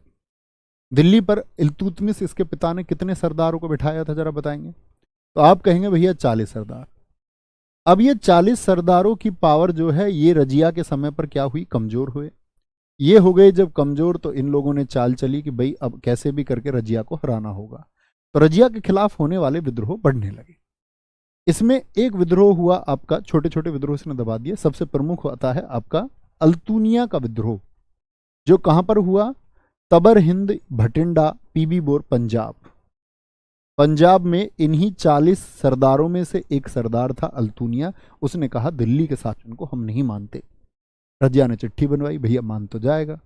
दिल्ली पर इल्तुतमिश इसके पिता ने कितने सरदारों को बिठाया था, जरा बताएंगे? तो आप कहेंगे भैया 40 सरदार। अब ये 40 सरदारों की पावर जो है ये रजिया के समय पर क्या हुई, कमजोर हुए। ये हो गए जब कमजोर, तो इन लोगों ने चाल चली कि भाई अब कैसे भी करके रजिया को हराना होगा। तो रजिया के खिलाफ होने वाले विद्रोह बढ़ने लगे। इसमें एक विद्रोह हुआ आपका, छोटे छोटे विद्रोह इसने दबा दिए। सबसे प्रमुख आता है आपका अल्तुनिया का विद्रोह, जो कहां पर हुआ, तबर हिंद भटिंडा पीबीबोर पंजाब। पंजाब में इन्हीं 40 सरदारों में से एक सरदार था अल्तुनिया। उसने कहा दिल्ली के शासन को हम नहीं मानते। रजिया ने चिट्ठी बनवाई, भैया मान तो जाएगा।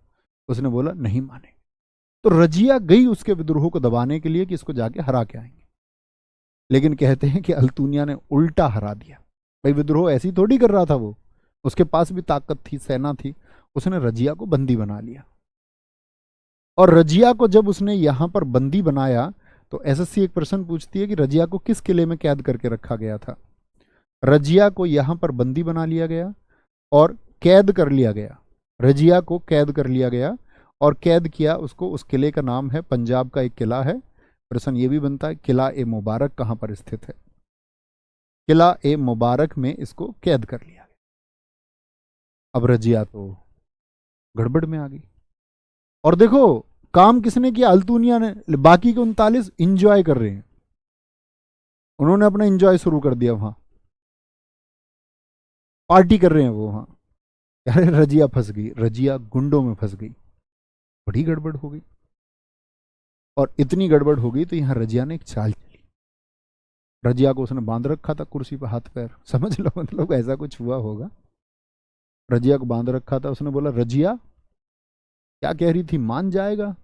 उसने बोला नहीं माने। तो रजिया गई उसके विद्रोह को दबाने के लिए कि इसको जाके हरा के आएंगे। लेकिन कहते हैं कि अल्तुनिया ने उल्टा हरा दिया। भाई विद्रोह ऐसी थोड़ी कर रहा था वो, उसके पास भी ताकत थी, सेना थी। उसने रजिया को बंदी बना लिया। और रजिया को जब उसने यहां पर बंदी बनाया, तो एसएससी एक प्रश्न पूछती है कि रजिया को किस किले में कैद करके रखा गया था। रजिया को यहां पर बंदी बना लिया गया और कैद कर लिया गया। रजिया को कैद कर लिया गया और कैद किया उसको। उस किले का नाम है, पंजाब का एक किला है। प्रश्न ये भी बनता है किला ए मुबारक कहां पर स्थित है। किला ए मुबारक में इसको कैद कर लिया गया। अब रजिया तो गड़बड़ में आ गई। और देखो काम किसने किया, अल्तुनिया ने। बाकी के 39 इंजॉय कर रहे हैं, उन्होंने अपना इंजॉय शुरू कर दिया, वहां पार्टी कर रहे हैं वो वहां। अरे रजिया फंस गई, रजिया गुंडों में फंस गई, बड़ी गड़बड़ हो गई। और इतनी गड़बड़ हो गई तो यहां रजिया ने एक चाल चली। रजिया को उसने बांध रखा था कुर्सी पर, हाथ पैर, समझ लो मतलब ऐसा कुछ हुआ होगा। रजिया को बांध रखा था। उसने बोला रजिया क्या कह रही थी, मान जाएगा,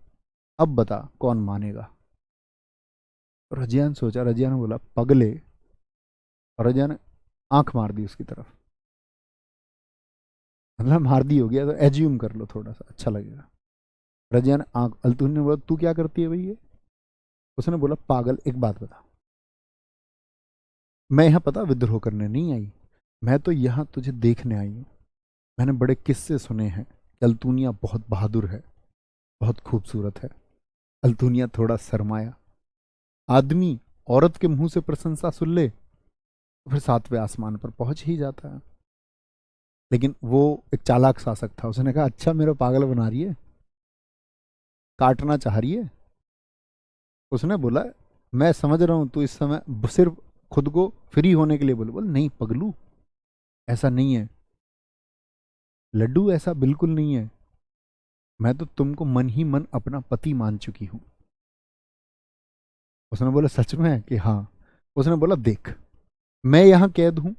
अब बता कौन मानेगा। रजिया ने सोचा, रजिया ने बोला पगले। और रजिया ने आंख मार दी उसकी तरफ, मतलब मार दी हो गया तो एज्यूम कर लो, थोड़ा सा अच्छा लगेगा। रजिया ने आंख, अल्तुन ने बोला तू क्या करती है भैया। उसने बोला पागल, एक बात बता, मैं यहां पता विद्रोह करने नहीं आई, मैं तो यहां तुझे देखने आई हूं। मैंने बड़े किस्से सुने हैं कि अल्तुनिया बहुत बहादुर है, बहुत खूबसूरत है। अल्तुनिया थोड़ा शर्माया। आदमी औरत के मुंह से प्रशंसा सुन ले तो फिर 7वें आसमान पर पहुंच ही जाता है। लेकिन वो एक चालाक शासक था। उसने कहा अच्छा मेरा पागल बना रही है, काटना चाह रही है। उसने बोला मैं समझ रहा हूं तू इस समय सिर्फ खुद को फ्री होने के लिए बोल नहीं पगलू, ऐसा नहीं है लड्डू, ऐसा बिल्कुल नहीं है। मैं तो तुमको मन ही मन अपना पति मान चुकी हूं। उसने बोला सच में कि हाँ। उसने बोला देख मैं यहां कैद हूं,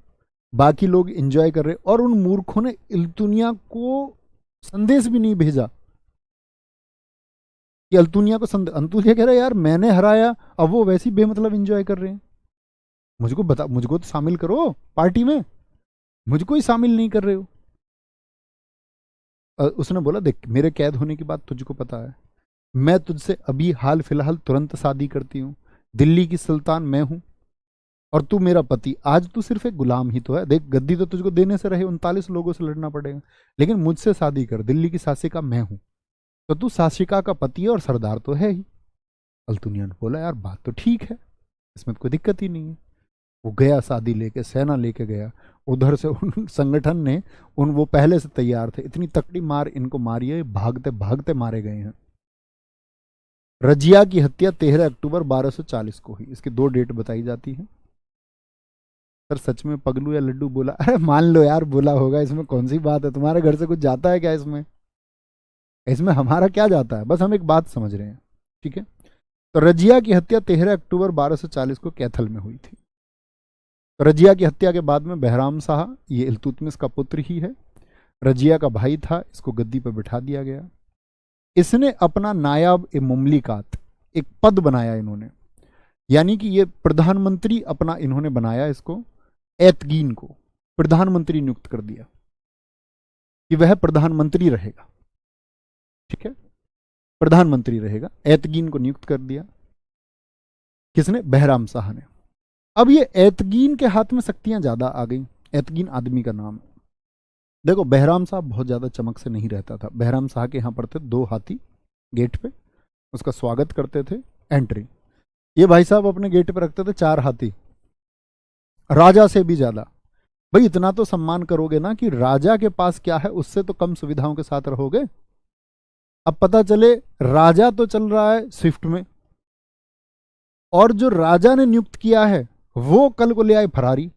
बाकी लोग एंजॉय कर रहे, और उन मूर्खों ने अल्तुनिया को संदेश भी नहीं भेजा कि अल्तुनिया को संदेश। अल्तुनिया कह रहा है यार मैंने हराया, अब वो वैसे ही बेमतलब एंजॉय कर रहे हैं, मुझको बता, मुझको तो शामिल करो पार्टी में, मुझको ही शामिल नहीं कर रहे हो। उसने बोला देख मेरे कैद होने की बात तुझको पता है, मैं तुझसे अभी हाल फिलहाल तुरंत शादी करती हूँ, दिल्ली की सुल्तान मैं हूं और तू मेरा पति। आज तू सिर्फ एक गुलाम ही तो है, देख गद्दी तो तुझको देने से रहे, 39 लोगों से लड़ना पड़ेगा, लेकिन मुझसे शादी कर, दिल्ली की शासिका मैं हूं, तो तू शासिका का पति है और सरदार तो है ही। अल्तुनिया ने बोला यार बात तो ठीक है, इसमें तो कोई दिक्कत ही नहीं है। वो गया शादी लेके, सेना लेके गया। उधर से उन संगठन ने, उन वो पहले से तैयार थे, इतनी तकड़ी मार इनको मारी है, भागते भागते मारे गए हैं। रजिया की हत्या 13 अक्टूबर 1240 को हुई। इसकी 2 डेट बताई जाती है। सर सच में पगलू या लड्डू बोला? अरे मान लो यार बोला होगा, इसमें कौन सी बात है, तुम्हारे घर से कुछ जाता है क्या इसमें, इसमें हमारा क्या जाता है, बस हम एक बात समझ रहे हैं, ठीक है। तो रजिया की हत्या 13 अक्टूबर 1240 को कैथल में हुई थी। रजिया की हत्या के बाद में बहराम शाह, ये इल्तुतमिश का पुत्र ही है, रजिया का भाई था, इसको गद्दी पर बिठा दिया गया। इसने अपना नायाब ए मुमलिकात एक पद बनाया इन्होंने, यानी कि ये प्रधानमंत्री अपना इन्होंने बनाया, इसको एतगीन को प्रधानमंत्री नियुक्त कर दिया कि वह प्रधानमंत्री रहेगा, ठीक है। प्रधानमंत्री रहेगा। एतगीन को नियुक्त कर दिया। किसने? बहराम शाह ने। अब ये एतगीन के हाथ में शक्तियां ज्यादा आ गई। एतगीन आदमी का नाम है। देखो, बहराम साहब बहुत ज्यादा चमक से नहीं रहता था। बहराम शाह के यहाँ पर थे 2 हाथी गेट पे, उसका स्वागत करते थे, एंट्री। ये भाई साहब अपने गेट पे रखते थे 4 हाथी, राजा से भी ज्यादा। भाई इतना तो सम्मान करोगे ना कि राजा के पास क्या है उससे तो कम सुविधाओं के साथ रहोगे। अब पता चले राजा तो चल रहा है स्विफ्ट में, और जो राजा ने नियुक्त किया है वो कल को ले आए फरारी,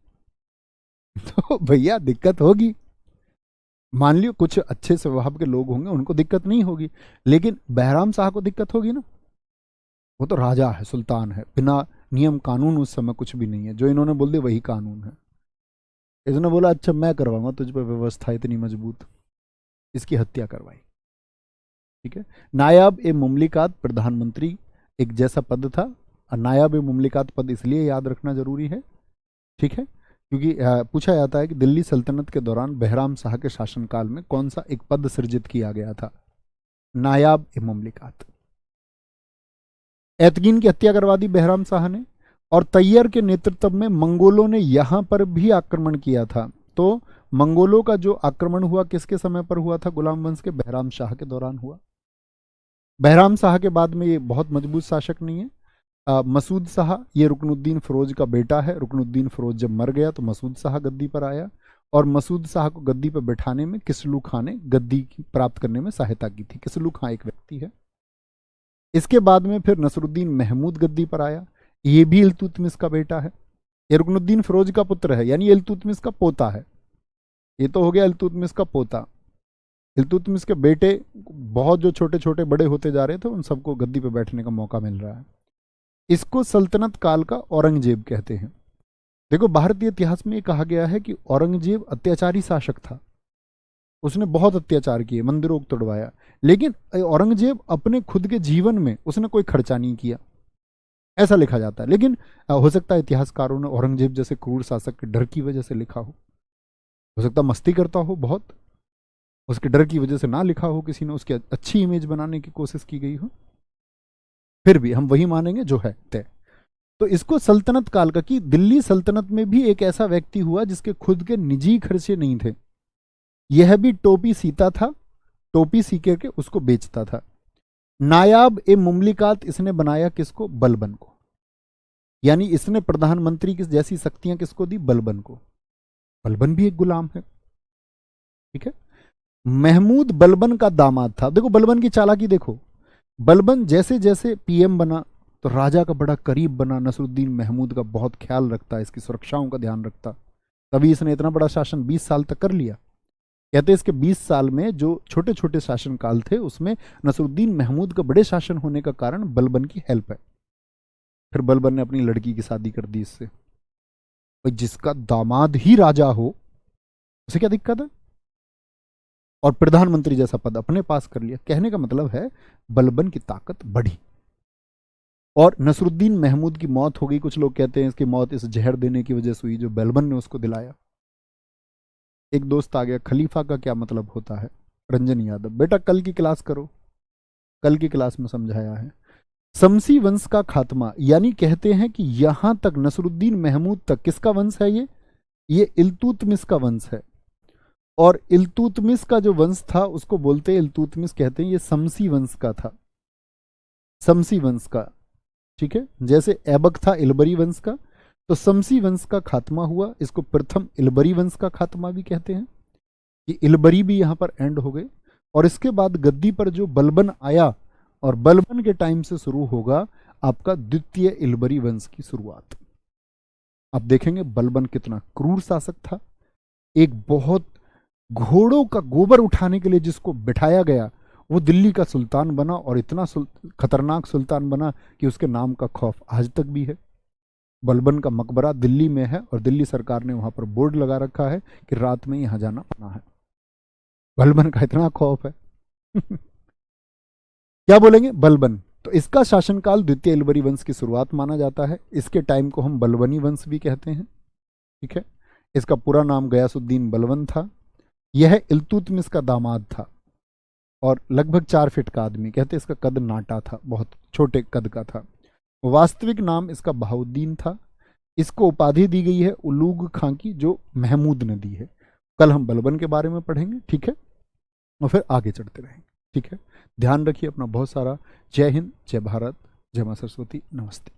तो भैया दिक्कत होगी। मान लियो कुछ अच्छे स्वभाव के लोग होंगे, उनको दिक्कत नहीं होगी, लेकिन बहराम शाह को दिक्कत होगी ना। वो तो राजा है, सुल्तान है, बिना नियम कानून उस समय कुछ भी नहीं है। जो इन्होंने बोल दिया वही कानून है। इसने बोला अच्छा मैं करवाऊंगा तुझ पर व्यवस्था इतनी मजबूत, इसकी हत्या करवाई। ठीक है। नायाब ए मुमलिकात प्रधानमंत्री एक जैसा पद था। नायाब ए मुमलिकात पद इसलिए याद रखना जरूरी है, ठीक है, क्योंकि पूछा जाता है कि दिल्ली सल्तनत के दौरान बहराम शाह के शासनकाल में कौन सा एक पद सृजित किया गया था? नायाब ए मुमलिकात। एतगीन की हत्या करवा दी बहराम शाह ने, और तैयर के नेतृत्व में मंगोलों ने यहां पर भी आक्रमण किया था। तो मंगोलों का जो आक्रमण हुआ किसके समय पर हुआ था? गुलाम वंश के बहराम शाह के दौरान हुआ। बहराम शाह के बाद में ये बहुत मजबूत शासक नहीं है। मसूद शाह, ये रुकनुद्दीन फिरोज का बेटा है। रुकनुद्दीन फिरोज जब मर गया तो मसूद शाह गद्दी पर आया, और मसूद शाह को गद्दी पर बैठाने में किसलू खां ने गद्दी प्राप्त करने में सहायता की थी। किसलू खां एक व्यक्ति है। इसके बाद में फिर नसरुद्दीन महमूद गद्दी पर आया, ये भी इल्तुतमिश का बेटा है। ये रुकनुद्दीन फिरोज का पुत्र है, यानी इल्तुतमिश का पोता है। ये तो हो गया इल्तुतमिश का पोता। इल्तुतमिश के बेटे बहुत जो छोटे छोटे बड़े होते जा रहे थे उन सबको गद्दी पे बैठने का मौका मिल रहा है। इसको सल्तनत काल का औरंगजेब कहते हैं। देखो, भारतीय इतिहास में ये कहा गया है कि औरंगजेब अत्याचारी शासक था, उसने बहुत अत्याचार किए, मंदिरों को तोड़वाया, लेकिन औरंगजेब अपने खुद के जीवन में उसने कोई खर्चा नहीं किया, ऐसा लिखा जाता है। लेकिन हो सकता है इतिहासकारों ने औरंगजेब जैसे क्रूर शासक के डर की वजह से लिखा हो सकता मस्ती करता हो बहुत, उसके डर की वजह से ना लिखा हो किसी ने, उसकी अच्छी इमेज बनाने की कोशिश की गई हो। फिर भी हम वही मानेंगे जो है तय। तो इसको सल्तनत काल का, कि दिल्ली सल्तनत में भी एक ऐसा व्यक्ति हुआ जिसके खुद के निजी खर्चे नहीं थे। यह भी टोपी सीता था, टोपी सी के उसको बेचता था। नायाब ए मुमलिकात इसने बनाया किसको? बलबन को। यानी इसने प्रधानमंत्री की जैसी शक्तियां किसको दी? बलबन को। बलबन भी एक गुलाम है, ठीक है। महमूद बलबन का दामाद था। देखो बलबन की चालाकी देखो। बलबन जैसे जैसे पीएम बना तो राजा का बड़ा करीब बना, नसरुद्दीन महमूद का बहुत ख्याल रखता, इसकी सुरक्षाओं का ध्यान रखता, तभी इसने इतना बड़ा शासन 20 साल तक कर लिया। कहते इसके 20 साल में जो छोटे छोटे शासनकाल थे उसमें नसरुद्दीन महमूद का बड़े शासन होने का कारण बलबन की हेल्प है। फिर बलबन ने अपनी लड़की की शादी कर दी इससे। भाई जिसका दामाद ही राजा हो उसे क्या दिक्कत है? और प्रधानमंत्री जैसा पद अपने पास कर लिया। कहने का मतलब है बलबन की ताकत बढ़ी। और नसरुद्दीन महमूद की मौत हो गई। कुछ लोग कहते हैं इसकी मौत इस जहर देने की वजह से हुई जो बलबन ने उसको दिलाया। एक दोस्त आ गया, खलीफा का क्या मतलब होता है? रंजन यादव, बेटा कल की क्लास करो, कल की क्लास में समझाया है। शमसी वंश का खात्मा, यानी कहते हैं कि यहां तक नसरुद्दीन महमूद तक किसका वंश है? ये इल्तुतमिश का वंश है। और इल्तुतमिश का जो वंश था उसको बोलते हैं, इल्तुतमिश कहते हैं ये शमसी वंश का था, शमसी वंश का, ठीक है। जैसे ऐबक था इलबरी वंश का, तो शमसी वंश का खात्मा हुआ। इसको प्रथम इलबरी वंश का खात्मा भी कहते हैं, कि इलबरी भी यहां पर एंड हो गए। और इसके बाद गद्दी पर जो बलबन आया, और बलबन के टाइम से शुरू होगा आपका द्वितीय इलबरी वंश की शुरुआत। आप देखेंगे बलबन कितना क्रूर शासक था। एक बहुत घोड़ों का गोबर उठाने के लिए जिसको बिठाया गया वो दिल्ली का सुल्तान बना, और इतना खतरनाक सुल्तान बना कि उसके नाम का खौफ आज तक भी है। बलबन का मकबरा दिल्ली में है, और दिल्ली सरकार ने वहां पर बोर्ड लगा रखा है कि रात में यहां जाना मना है। बलबन का इतना खौफ है। क्या बोलेंगे? बलबन। तो इसका शासनकाल द्वितीय इलबरी वंश की शुरुआत माना जाता है। इसके टाइम को हम बलबनी वंश भी कहते हैं, ठीक है। इसका पूरा नाम गयासुद्दीन बलबन था। यह इल्तुतमिश का दामाद था। और लगभग 4 फीट का आदमी, कहते इसका कद नाटा था, बहुत छोटे कद का था। वास्तविक नाम इसका बहाउद्दीन था। इसको उपाधि दी गई है उलूग खां की, जो महमूद ने दी है। कल हम बलबन के बारे में पढ़ेंगे, ठीक है, और फिर आगे चढ़ते रहेंगे, ठीक है। ध्यान रखिए अपना बहुत सारा। जय हिंद, जय भारत, जय मां सरस्वती, नमस्ते।